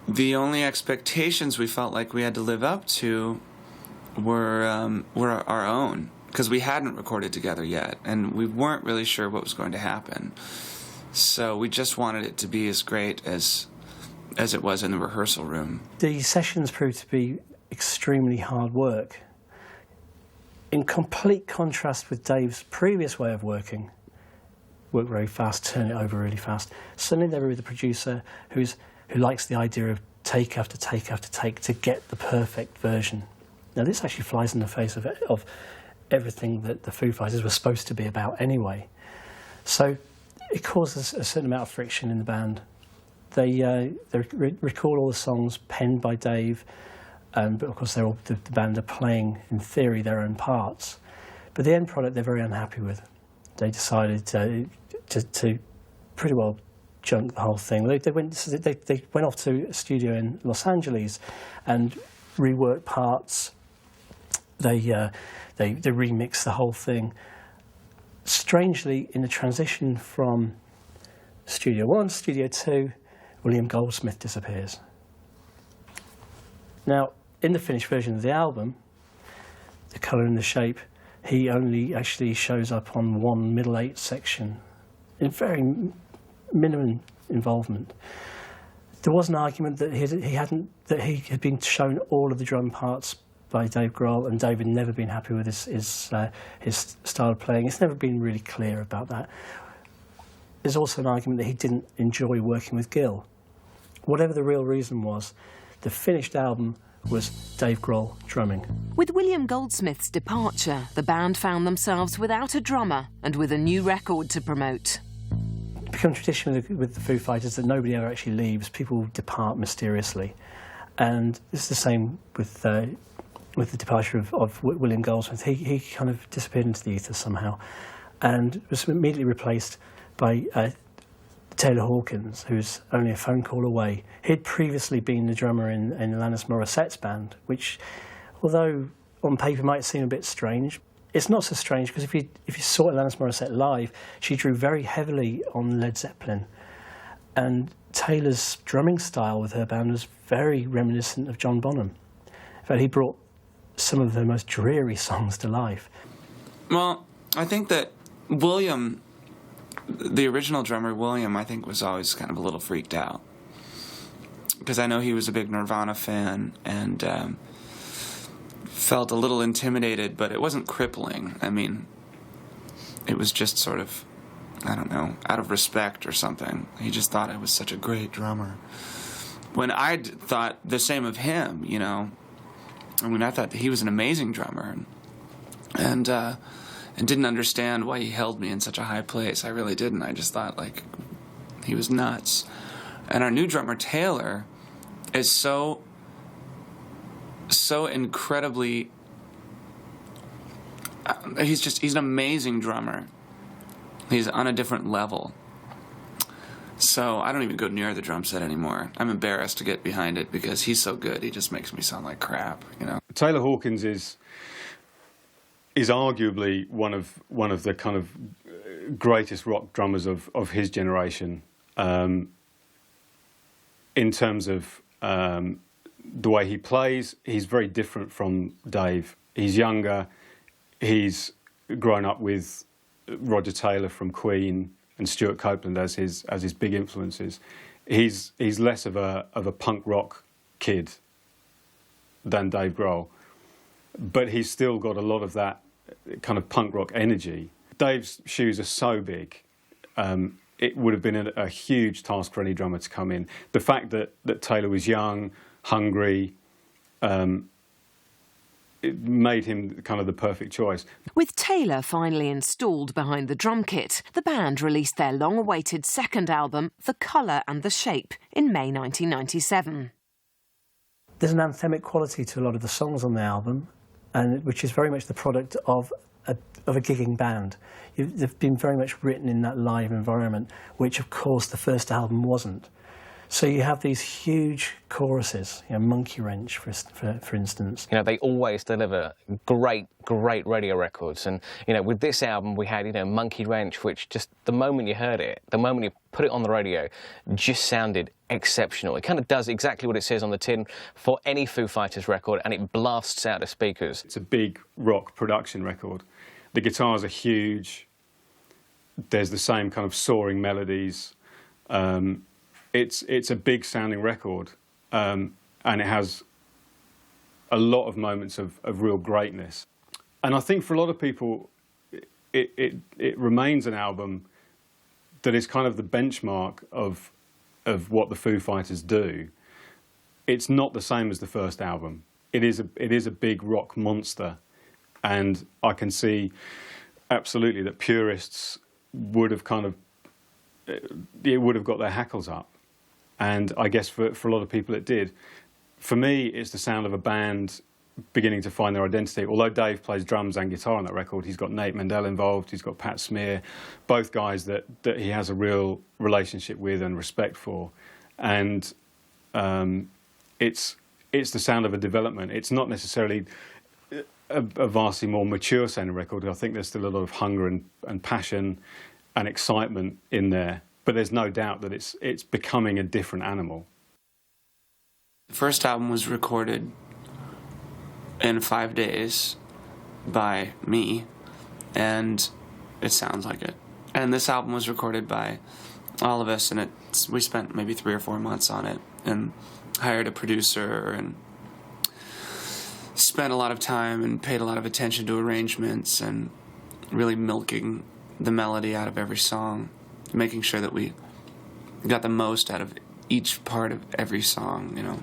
the only expectations we felt like we had to live up to were our own, because we hadn't recorded together yet, and we weren't really sure what was going to happen. So we just wanted it to be as great as it was in the rehearsal room.
The sessions proved to be extremely hard work. In complete contrast with Dave's previous way of working, work very fast, turn it over really fast. Suddenly they were with a producer who likes the idea of take after take after take to get the perfect version. Now this actually flies in the face of everything that the Foo Fighters were supposed to be about anyway. So it causes a certain amount of friction in the band. They record all the songs penned by Dave. but of course the band are playing, in theory, their own parts. But the end product they're very unhappy with. They decided to pretty well junk the whole thing. They went off to a studio in Los Angeles and reworked parts. They remixed the whole thing. Strangely, in the transition from Studio 1 to Studio 2, William Goldsmith disappears. Now, in the finished version of the album, the colour and the shape, he only actually shows up on one middle 8 section, in very minimum involvement. There was an argument that he had been shown all of the drum parts by Dave Grohl, and Dave had never been happy with his style of playing. It's never been really clear about that. There's also an argument that he didn't enjoy working with Gil. Whatever the real reason was, the finished album was Dave Grohl drumming.
With William Goldsmith's departure, the band found themselves without a drummer and with a new record to promote.
It's become tradition with the Foo Fighters that nobody ever actually leaves. People depart mysteriously. And it's the same with the departure of William Goldsmith. He kind of disappeared into the ether somehow and was immediately replaced by Taylor Hawkins, who's only a phone call away. He'd previously been the drummer in Alanis Morissette's band, which, although on paper might seem a bit strange, it's not so strange because if you saw Alanis Morissette live, she drew very heavily on Led Zeppelin. And Taylor's drumming style with her band was very reminiscent of John Bonham. In fact, he brought some of the most dreary songs to life.
Well, I think that William, the original drummer, William, I think was always kind of a little freaked out. Because I know he was a big Nirvana fan and felt a little intimidated, but it wasn't crippling. I mean, it was just sort of, I don't know, out of respect or something. He just thought I was such a great drummer. When I thought the same of him, you know, I mean, I thought that he was an amazing drummer and didn't understand why he held me in such a high place. I really didn't. I just thought, like, he was nuts. And our new drummer, Taylor, is so incredibly... he's an amazing drummer. He's on a different level. So I don't even go near the drum set anymore. I'm embarrassed to get behind it because he's so good. He just makes me sound like crap, you know.
Taylor Hawkins is arguably one of the kind of greatest rock drummers of his generation, in terms of the way he plays. He's very different from Dave. He's younger. He's grown up with Roger Taylor from Queen and Stuart Copeland as his big influences. He's less of a punk rock kid than Dave Grohl, but he's still got a lot of that kind of punk rock energy. Dave's shoes are so big. It would have been a huge task for any drummer to come in. The fact that Taylor was young, hungry, it made him kind of the perfect choice.
With Taylor finally installed behind the drum kit, the band released their long-awaited second album, The Colour and the Shape, in May 1997.
There's an anthemic quality to a lot of the songs on the album, and which is very much the product of a gigging band. They've been very much written in that live environment, which of course the first album wasn't. So you have these huge choruses, you know, Monkey Wrench, for instance.
You know, they always deliver great radio records. And, you know, with this album, we had, you know, Monkey Wrench, which just, the moment you heard it, the moment you put it on the radio, just sounded exceptional. It kind of does exactly what it says on the tin for any Foo Fighters record, and it blasts out of speakers.
It's a big rock production record. The guitars are huge. There's the same kind of soaring melodies. It's a big sounding record, and it has a lot of moments of real greatness. And I think for a lot of people, it remains an album that is kind of the benchmark of what the Foo Fighters do. It's not the same as the first album. It is a big rock monster, and I can see absolutely that purists would have kind of got their hackles up. And I guess for a lot of people it did. for me, it's the sound of a band beginning to find their identity. Although Dave plays drums and guitar on that record, he's got Nate Mendel involved, he's got Pat Smear, both guys that he has a real relationship with and respect for. And it's the sound of a development. It's not necessarily a vastly more mature sounding record. I think there's still a lot of hunger and passion and excitement in there, but there's no doubt that it's becoming a different animal.
The first album was recorded in 5 days by me, and it sounds like it. And this album was recorded by all of us, and we spent maybe 3 or 4 months on it, and hired a producer, and spent a lot of time and paid a lot of attention to arrangements, and really milking the melody out of every song, making sure that we got the most out of each part of every song, you know.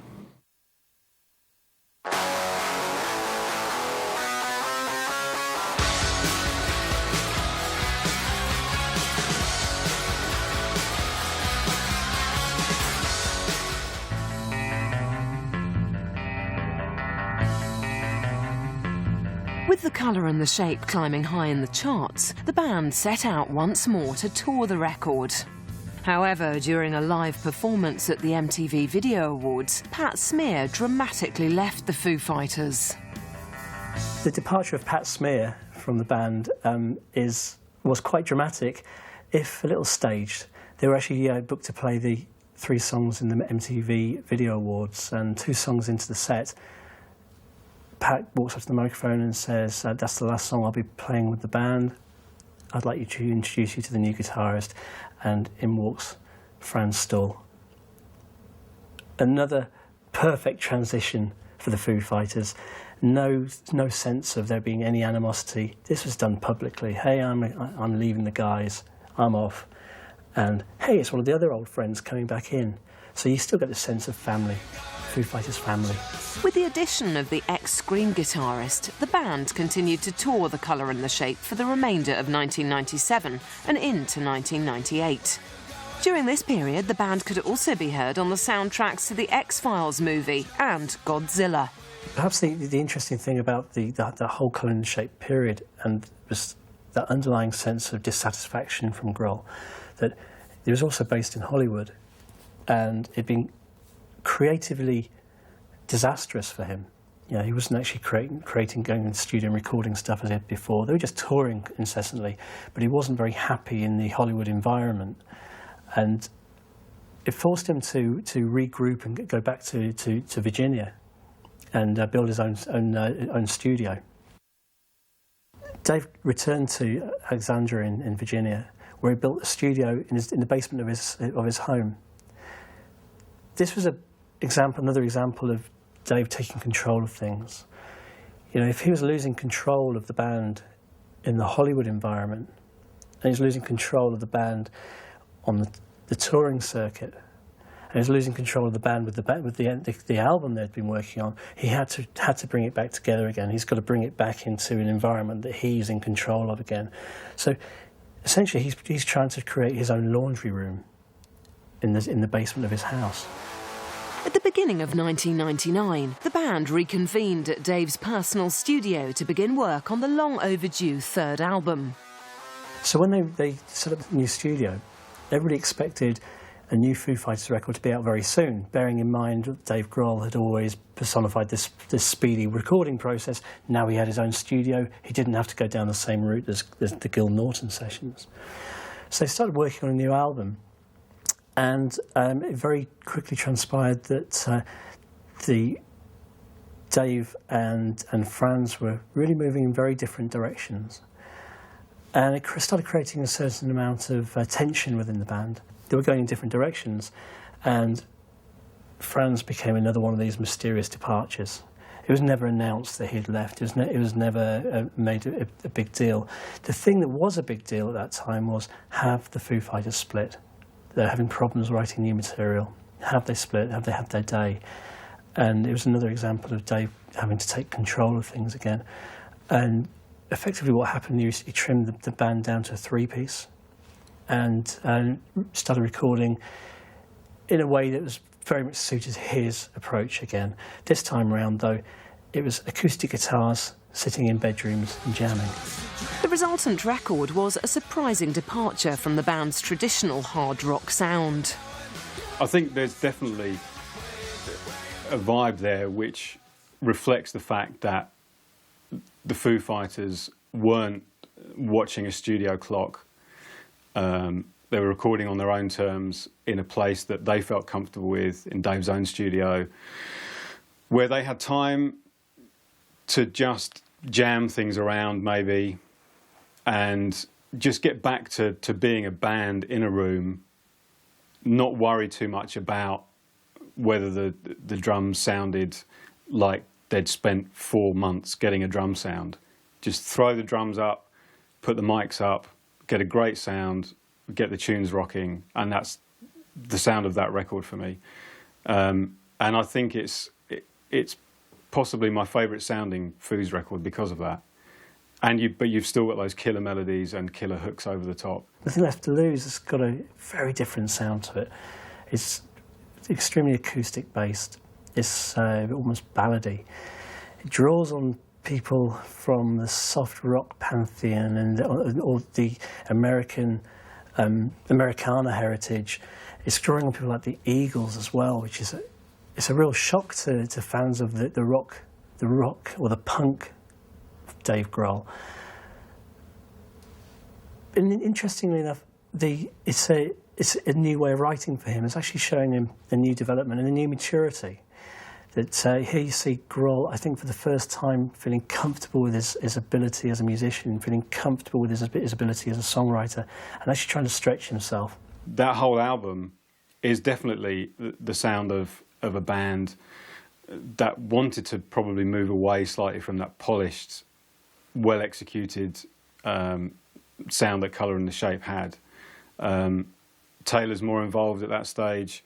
With the colour and the shape climbing high in the charts, the band set out once more to tour the record. However, during a live performance at the MTV Video Awards, Pat Smear dramatically left the Foo Fighters.
The departure of Pat Smear from the band was quite dramatic, if a little staged. They were actually booked to play the 3 songs in the MTV Video Awards, and 2 songs into the set, Pat walks up to the microphone and says, "That's the last song I'll be playing with the band. I'd like you to introduce you to the new guitarist." And in walks Franz Stuhl. Another perfect transition for the Foo Fighters. No sense of there being any animosity. This was done publicly. Hey, I'm leaving the guys. I'm off. And hey, it's one of the other old friends coming back in. So you still get a sense of family. Foo Fighters family.
With the addition of the ex-Scream guitarist, the band continued to tour The Colour and the Shape for the remainder of 1997 and into 1998. During this period, the band could also be heard on the soundtracks to the X-Files movie and Godzilla.
Perhaps the interesting thing about the whole Colour and the Shape period and was that underlying sense of dissatisfaction from Grohl, that it was also based in Hollywood, and it'd been creatively disastrous for him. You know, he wasn't actually creating, going in the studio and recording stuff as he had before. They were just touring incessantly, but he wasn't very happy in the Hollywood environment. And it forced him to regroup and go back to Virginia and build his own studio. Dave returned to Alexandria in Virginia, where he built a studio in the basement of his home. This was another example of Dave taking control of things. You know, if he was losing control of the band in the Hollywood environment, and he was losing control of the band on the touring circuit, and he was losing control of the band with the album they'd been working on, he had to bring it back together again. He's got to bring it back into an environment that he's in control of again. So essentially, he's trying to create his own laundry room in the basement of his house.
At the beginning of 1999, the band reconvened at Dave's personal studio to begin work on the long overdue 3rd album.
So when they set up the new studio, everybody expected a new Foo Fighters record to be out very soon, bearing in mind that Dave Grohl had always personified this speedy recording process. Now he had his own studio, he didn't have to go down the same route as the Gil Norton sessions. So they started working on a new album. And it very quickly transpired that Dave and Franz were really moving in very different directions. And it started creating a certain amount of tension within the band. They were going in different directions, and Franz became another one of these mysterious departures. It was never announced that he'd left. It was never made a big deal. The thing that was a big deal at that time was, have the Foo Fighters split? They're having problems writing new material. Have they split? Have they had their day? And it was another example of Dave having to take control of things again. And effectively what happened, he trimmed the band down to a 3-piece and started recording in a way that was very much suited his approach again. This time around, though, it was acoustic guitars sitting in bedrooms and jamming.
The resultant record was a surprising departure from the band's traditional hard rock sound.
I think there's definitely a vibe there which reflects the fact that the Foo Fighters weren't watching a studio clock. They were recording on their own terms in a place that they felt comfortable with, in Dave's own studio, where they had time to just jam things around maybe and just get back to being a band in a room, not worry too much about whether the drums sounded like they'd spent 4 months getting a drum sound. Just throw the drums up, put the mics up, get a great sound, get the tunes rocking, and that's the sound of that record for me. And I think it's possibly my favourite sounding Foos record because of that. But you've still got those killer melodies and killer hooks over the top.
Nothing Left to Lose has got a very different sound to it. It's extremely acoustic based. It's almost ballady. It draws on people from the soft rock pantheon and or the Americana heritage. It's drawing on people like the Eagles as well, which is it's a real shock to fans of the rock or the punk of Dave Grohl. And interestingly enough, it's a new way of writing for him. It's actually showing him a new development and a new maturity. That here you see Grohl, I think for the first time, feeling comfortable with his ability as a musician, feeling comfortable with his ability as a songwriter, and actually trying to stretch himself.
That whole album is definitely the sound of a band that wanted to probably move away slightly from that polished, well-executed sound that Colour and the Shape had. Taylor's more involved at that stage.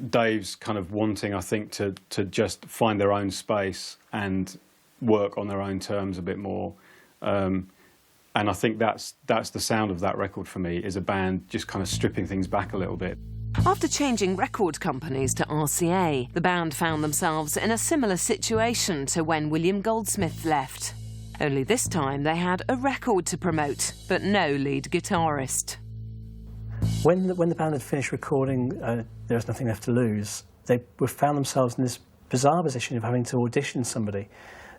Dave's kind of wanting, I think, to just find their own space and work on their own terms a bit more. And I think that's the sound of that record for me, is a band just kind of stripping things back a little bit.
After changing record companies to RCA, the band found themselves in a similar situation to when William Goldsmith left. Only this time they had a record to promote, but no lead guitarist.
When the band had finished recording There Was Nothing Left to Lose, they found themselves in this bizarre position of having to audition somebody.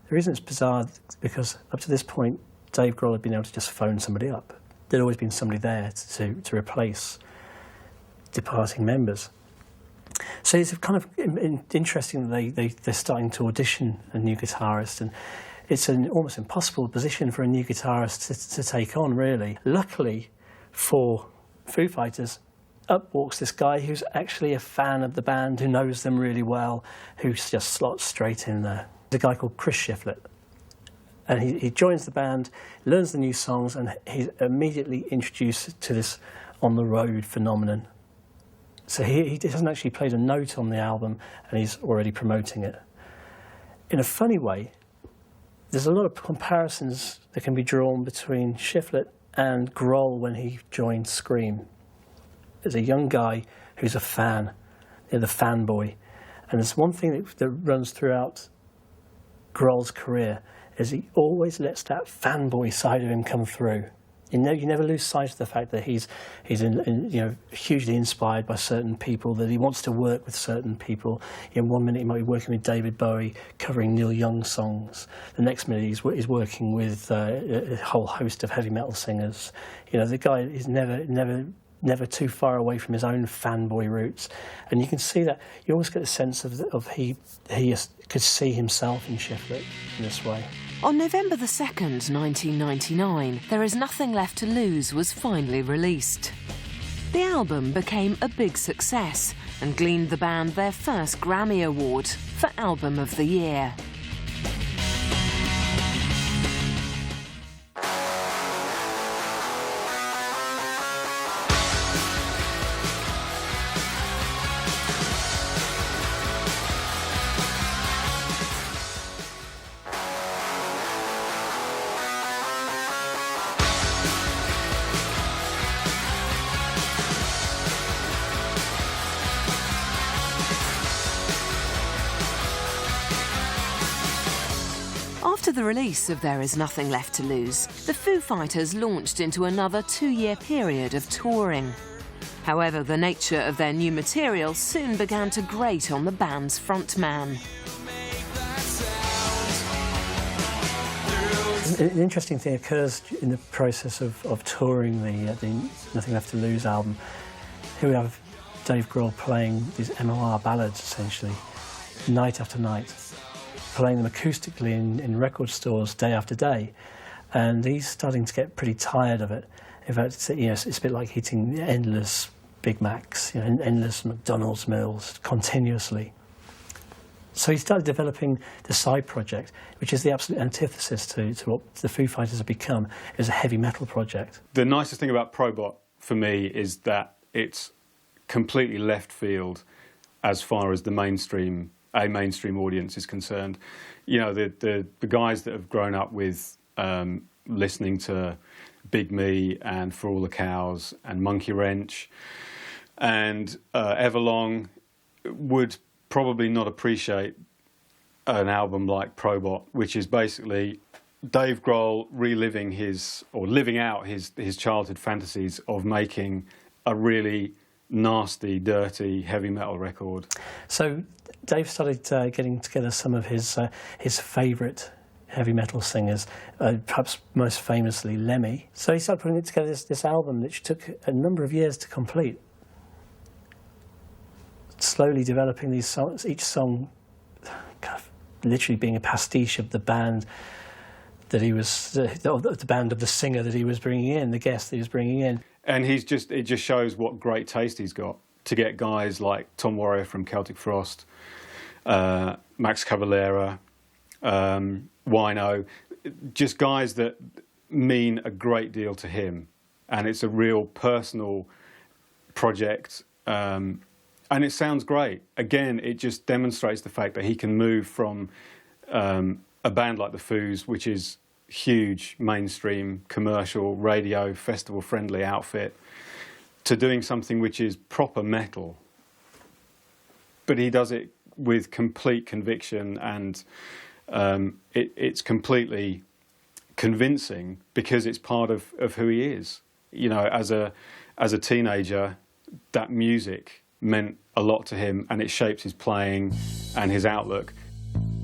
The reason it's bizarre because up to this point, Dave Grohl had been able to just phone somebody up. There'd always been somebody there to replace departing members. So it's kind of interesting that they're starting to audition a new guitarist, and it's an almost impossible position for a new guitarist to take on, really. Luckily for Foo Fighters, up walks this guy who's actually a fan of the band, who knows them really well, who just slots straight in there. There's a guy called Chris Shiflett, and he joins the band, learns the new songs, and he's immediately introduced to this on-the-road phenomenon. So he hasn't actually played a note on the album, and he's already promoting it. In a funny way, there's a lot of comparisons that can be drawn between Shiflett and Grohl when he joined Scream. There's a young guy who's a fan, the fanboy, and there's one thing that runs throughout Grohl's career is he always lets that fanboy side of him come through. You never lose sight of the fact that he's hugely inspired by certain people, that he wants to work with certain people. In 1 minute he might be working with David Bowie, covering Neil Young songs. The next minute he's working with a whole host of heavy metal singers. You know, the guy is never too far away from his own fanboy roots, and you can see that. You always get a sense of he could see himself in Shiflett in this way.
On November the 2nd, 1999, There Is Nothing Left to Lose was finally released. The album became a big success and gleaned the band their first Grammy Award for Album of the Year. After the release of There Is Nothing Left to Lose, the Foo Fighters launched into another 2-year period of touring. However, the nature of their new material soon began to grate on the band's frontman.
An interesting thing occurs in the process of touring the Nothing Left to Lose album. Here we have Dave Grohl playing these MOR ballads, essentially, night after night, playing them acoustically in record stores day after day. And he's starting to get pretty tired of it. In fact, it's a bit like eating endless Big Macs, endless McDonald's meals continuously. So he started developing the side project, which is the absolute antithesis to what the Foo Fighters have become, is a heavy metal project.
The nicest thing about Probot, for me, is that it's completely left field as far as a mainstream audience is concerned. You know, the guys that have grown up with listening to Big Me and For All the Cows and Monkey Wrench and Everlong would probably not appreciate an album like Probot, which is basically Dave Grohl reliving living out his childhood fantasies of making a really nasty, dirty heavy metal record.
So Dave started getting together some of his favourite heavy metal singers, perhaps most famously Lemmy. So he started putting together this album, which took a number of years to complete. Slowly developing these songs, each song kind of literally being a pastiche of the band that he was, the band of the singer that he was bringing in, the guest that he was bringing in.
And it just shows what great taste he's got to get guys like Tom Warrior from Celtic Frost, Max Cavalera, Wino, just guys that mean a great deal to him. And it's a real personal project. And it sounds great. Again, it just demonstrates the fact that he can move from a band like the Foos, which is huge, mainstream, commercial, radio, festival-friendly outfit, to doing something which is proper metal. But he does it with complete conviction, and it's completely convincing because it's part of who he is. You know, as a teenager, that music meant a lot to him, and it shaped his playing and his outlook.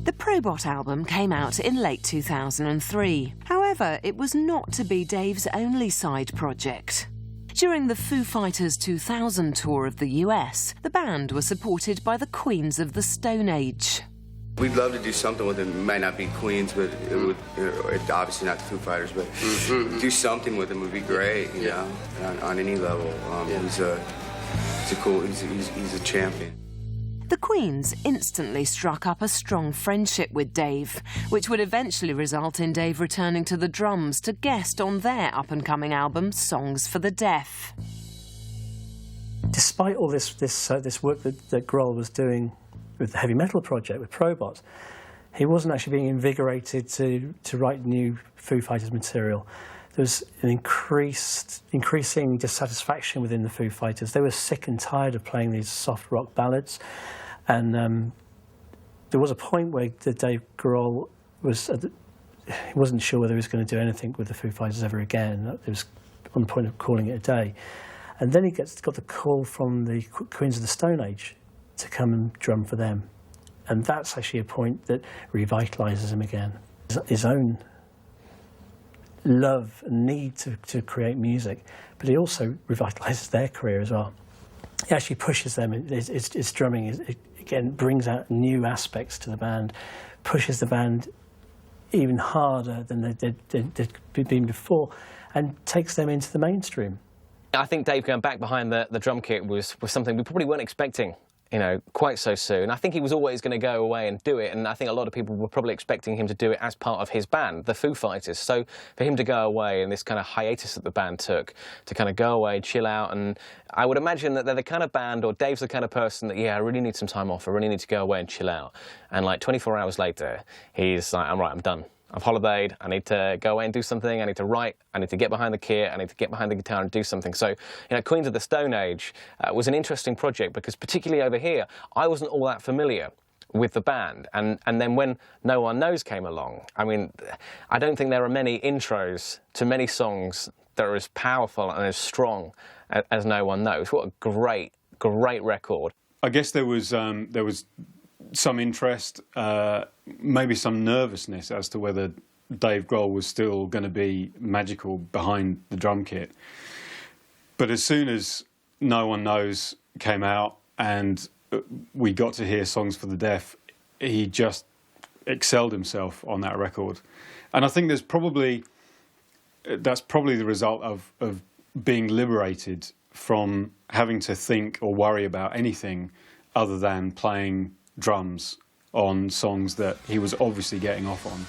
The Probot album came out in late 2003. However, it was not to be Dave's only side project. During the Foo Fighters 2000 tour of the US, the band was supported by the Queens of the Stone Age.
We'd love to do something with him. It might not be Queens, but it would, obviously not the Foo Fighters, but do something with him would be great, you know, on any level. He's a champion.
The Queens instantly struck up a strong friendship with Dave, which would eventually result in Dave returning to the drums to guest on their up-and-coming album, Songs for the Deaf.
Despite all this work that Grohl was doing with the heavy metal project, with Probot, he wasn't actually being invigorated to write new Foo Fighters material. There was an increasing dissatisfaction within the Foo Fighters. They were sick and tired of playing these soft rock ballads, and there was a point where Dave Grohl he wasn't sure whether he was going to do anything with the Foo Fighters ever again. He was on the point of calling it a day, and then he got the call from the Queens of the Stone Age to come and drum for them, and that's actually a point that revitalises him again. His own love and need to create music, but he also revitalises their career as well. He actually pushes them. His drumming again brings out new aspects to the band, pushes the band even harder than they'd been before, and takes them into the mainstream.
I think Dave going back behind the drum kit was something we probably weren't expecting, you know, quite so soon. I think he was always going to go away and do it, and I think a lot of people were probably expecting him to do it as part of his band, the Foo Fighters. So for him to go away and this kind of hiatus that the band took, to kind of go away, chill out, and I would imagine that they're the kind of band, or Dave's the kind of person that, yeah, I really need some time off, I really need to go away and chill out. And like 24 hours later, he's like, I'm done. I've holidayed, I need to go away and do something, I need to write, I need to get behind the kit, I need to get behind the guitar and do something. So, you know, Queens of the Stone Age was an interesting project because particularly over here, I wasn't all that familiar with the band. And then when No One Knows came along, I mean, I don't think there are many intros to many songs that are as powerful and as strong as No One Knows. What a great, great record.
I guess there was some interest, maybe some nervousness as to whether Dave Grohl was still going to be magical behind the drum kit. But as soon as No One Knows came out and we got to hear Songs for the Deaf, he just excelled himself on that record. And I think that's probably the result of being liberated from having to think or worry about anything other than playing drums on songs that he was obviously getting off on.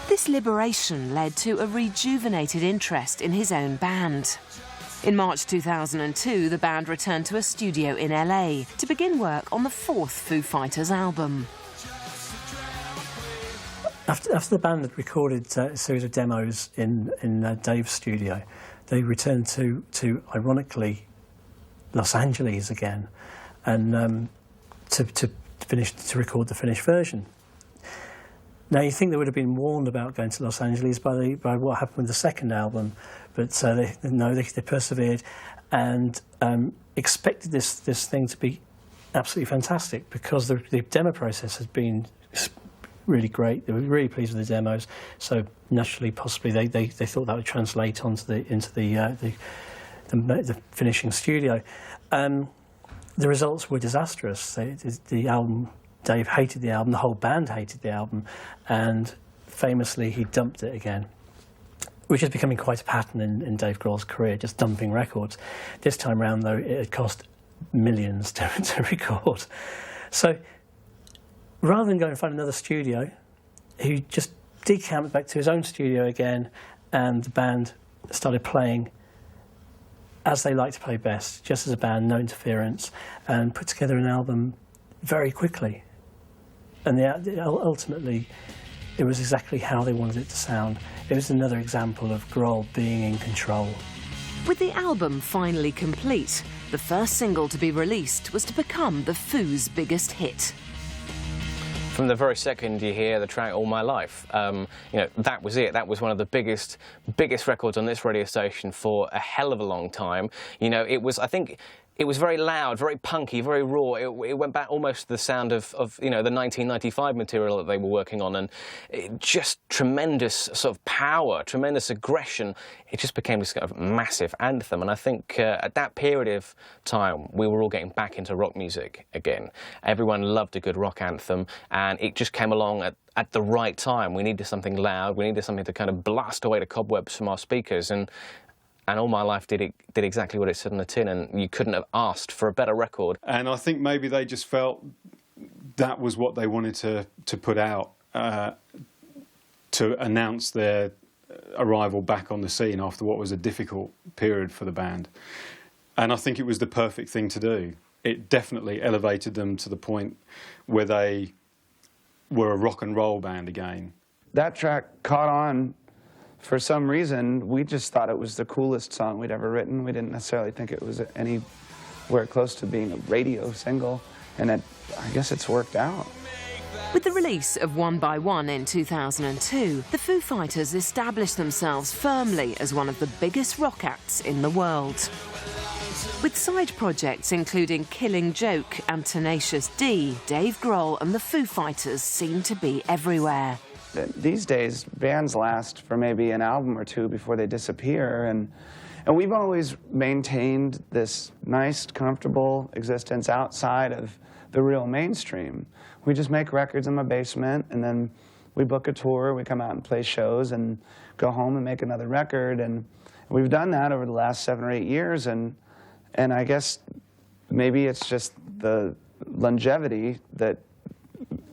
This liberation led to a rejuvenated interest in his own band. In March 2002, the band returned to a studio in LA to begin work on the fourth Foo Fighters album.
After the band had recorded a series of demos in Dave's studio, they returned to ironically, Los Angeles again, and to record the finished version. Now, you think they would have been warned about going to Los Angeles by what happened with the second album, but they persevered and expected this thing to be absolutely fantastic, because the demo process has been really great. They were really pleased with the demos, so naturally, possibly they thought that would translate into the finishing studio. The results were disastrous. The album, Dave hated the album, the whole band hated the album, and famously he dumped it again, which is becoming quite a pattern in Dave Grohl's career, just dumping records. This time round, though, it had cost millions to record. So rather than go and find another studio, he just decamped back to his own studio again, and the band started playing as they like to play best, just as a band, no interference, and put together an album very quickly. And ultimately, it was exactly how they wanted it to sound. It was another example of Grohl being in control.
With the album finally complete, the first single to be released was to become the Foo's biggest hit.
From the very second you hear the track All My Life, that was it. That was one of the biggest records on this radio station for a hell of a long time. It was, I think, it was very loud, very punky, very raw. It went back almost to the sound of the 1995 material that they were working on, and just tremendous sort of power, tremendous aggression. It just became this kind of massive anthem, and I think at that period of time we were all getting back into rock music again. Everyone loved a good rock anthem, and it just came along at the right time. We needed something loud, we needed something to kind of blast away the cobwebs from our speakers, and All My Life did exactly what it said on the tin, and you couldn't have asked for a better record.
And I think maybe they just felt that was what they wanted to put out, to announce their arrival back on the scene after what was a difficult period for the band. And I think it was the perfect thing to do. It definitely elevated them to the point where they were a rock and roll band again.
That track caught on. For some reason, we just thought it was the coolest song we'd ever written. We didn't necessarily think it was anywhere close to being a radio single, and I guess it's worked out.
With the release of One by One in 2002, the Foo Fighters established themselves firmly as one of the biggest rock acts in the world. With side projects including Killing Joke and Tenacious D, Dave Grohl and the Foo Fighters seem to be everywhere.
These days, bands last for maybe an album or two before they disappear, and we've always maintained this nice, comfortable existence outside of the real mainstream. We just make records in my basement, and then we book a tour, we come out and play shows, and go home and make another record, and we've done that over the last 7 or 8 years, and I guess maybe it's just the longevity that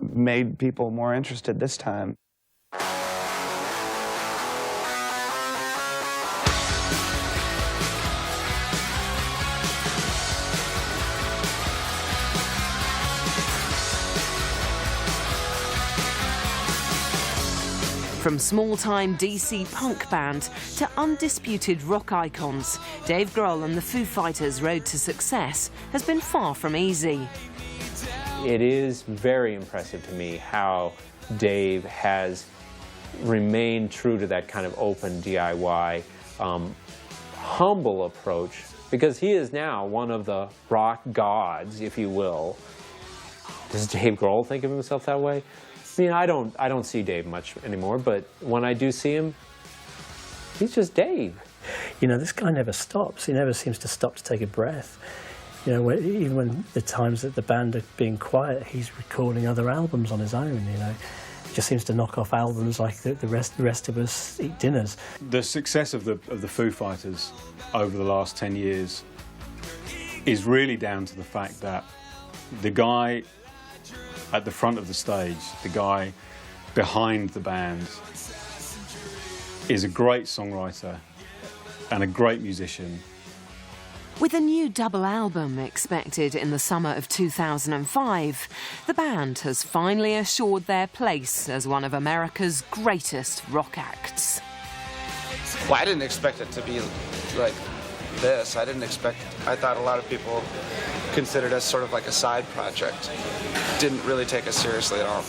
made people more interested this time.
From small-time DC punk band to undisputed rock icons, Dave Grohl and the Foo Fighters' road to success has been far from easy.
it is very impressive to me how Dave has remained true to that kind of open DIY, humble approach, because he is now one of the rock gods, if you will. Does Dave Grohl think of himself that way? I mean, I don't see Dave much anymore, but when I do see him, he's just Dave.
You know, this guy never stops. He never seems to stop to take a breath. You know, even when the times that the band are being quiet, he's recording other albums on his own, you know. He just seems to knock off albums like the rest of us eat dinners.
The success of the Foo Fighters over the last 10 years is really down to the fact that the guy at the front of the stage, the guy behind the band, is a great songwriter and a great musician.
With a new double album expected in the summer of 2005, the band has finally assured their place as one of America's greatest rock acts.
Well, I didn't expect it to be like this. I thought a lot of people considered us sort of like a side project. Didn't really take us seriously at all.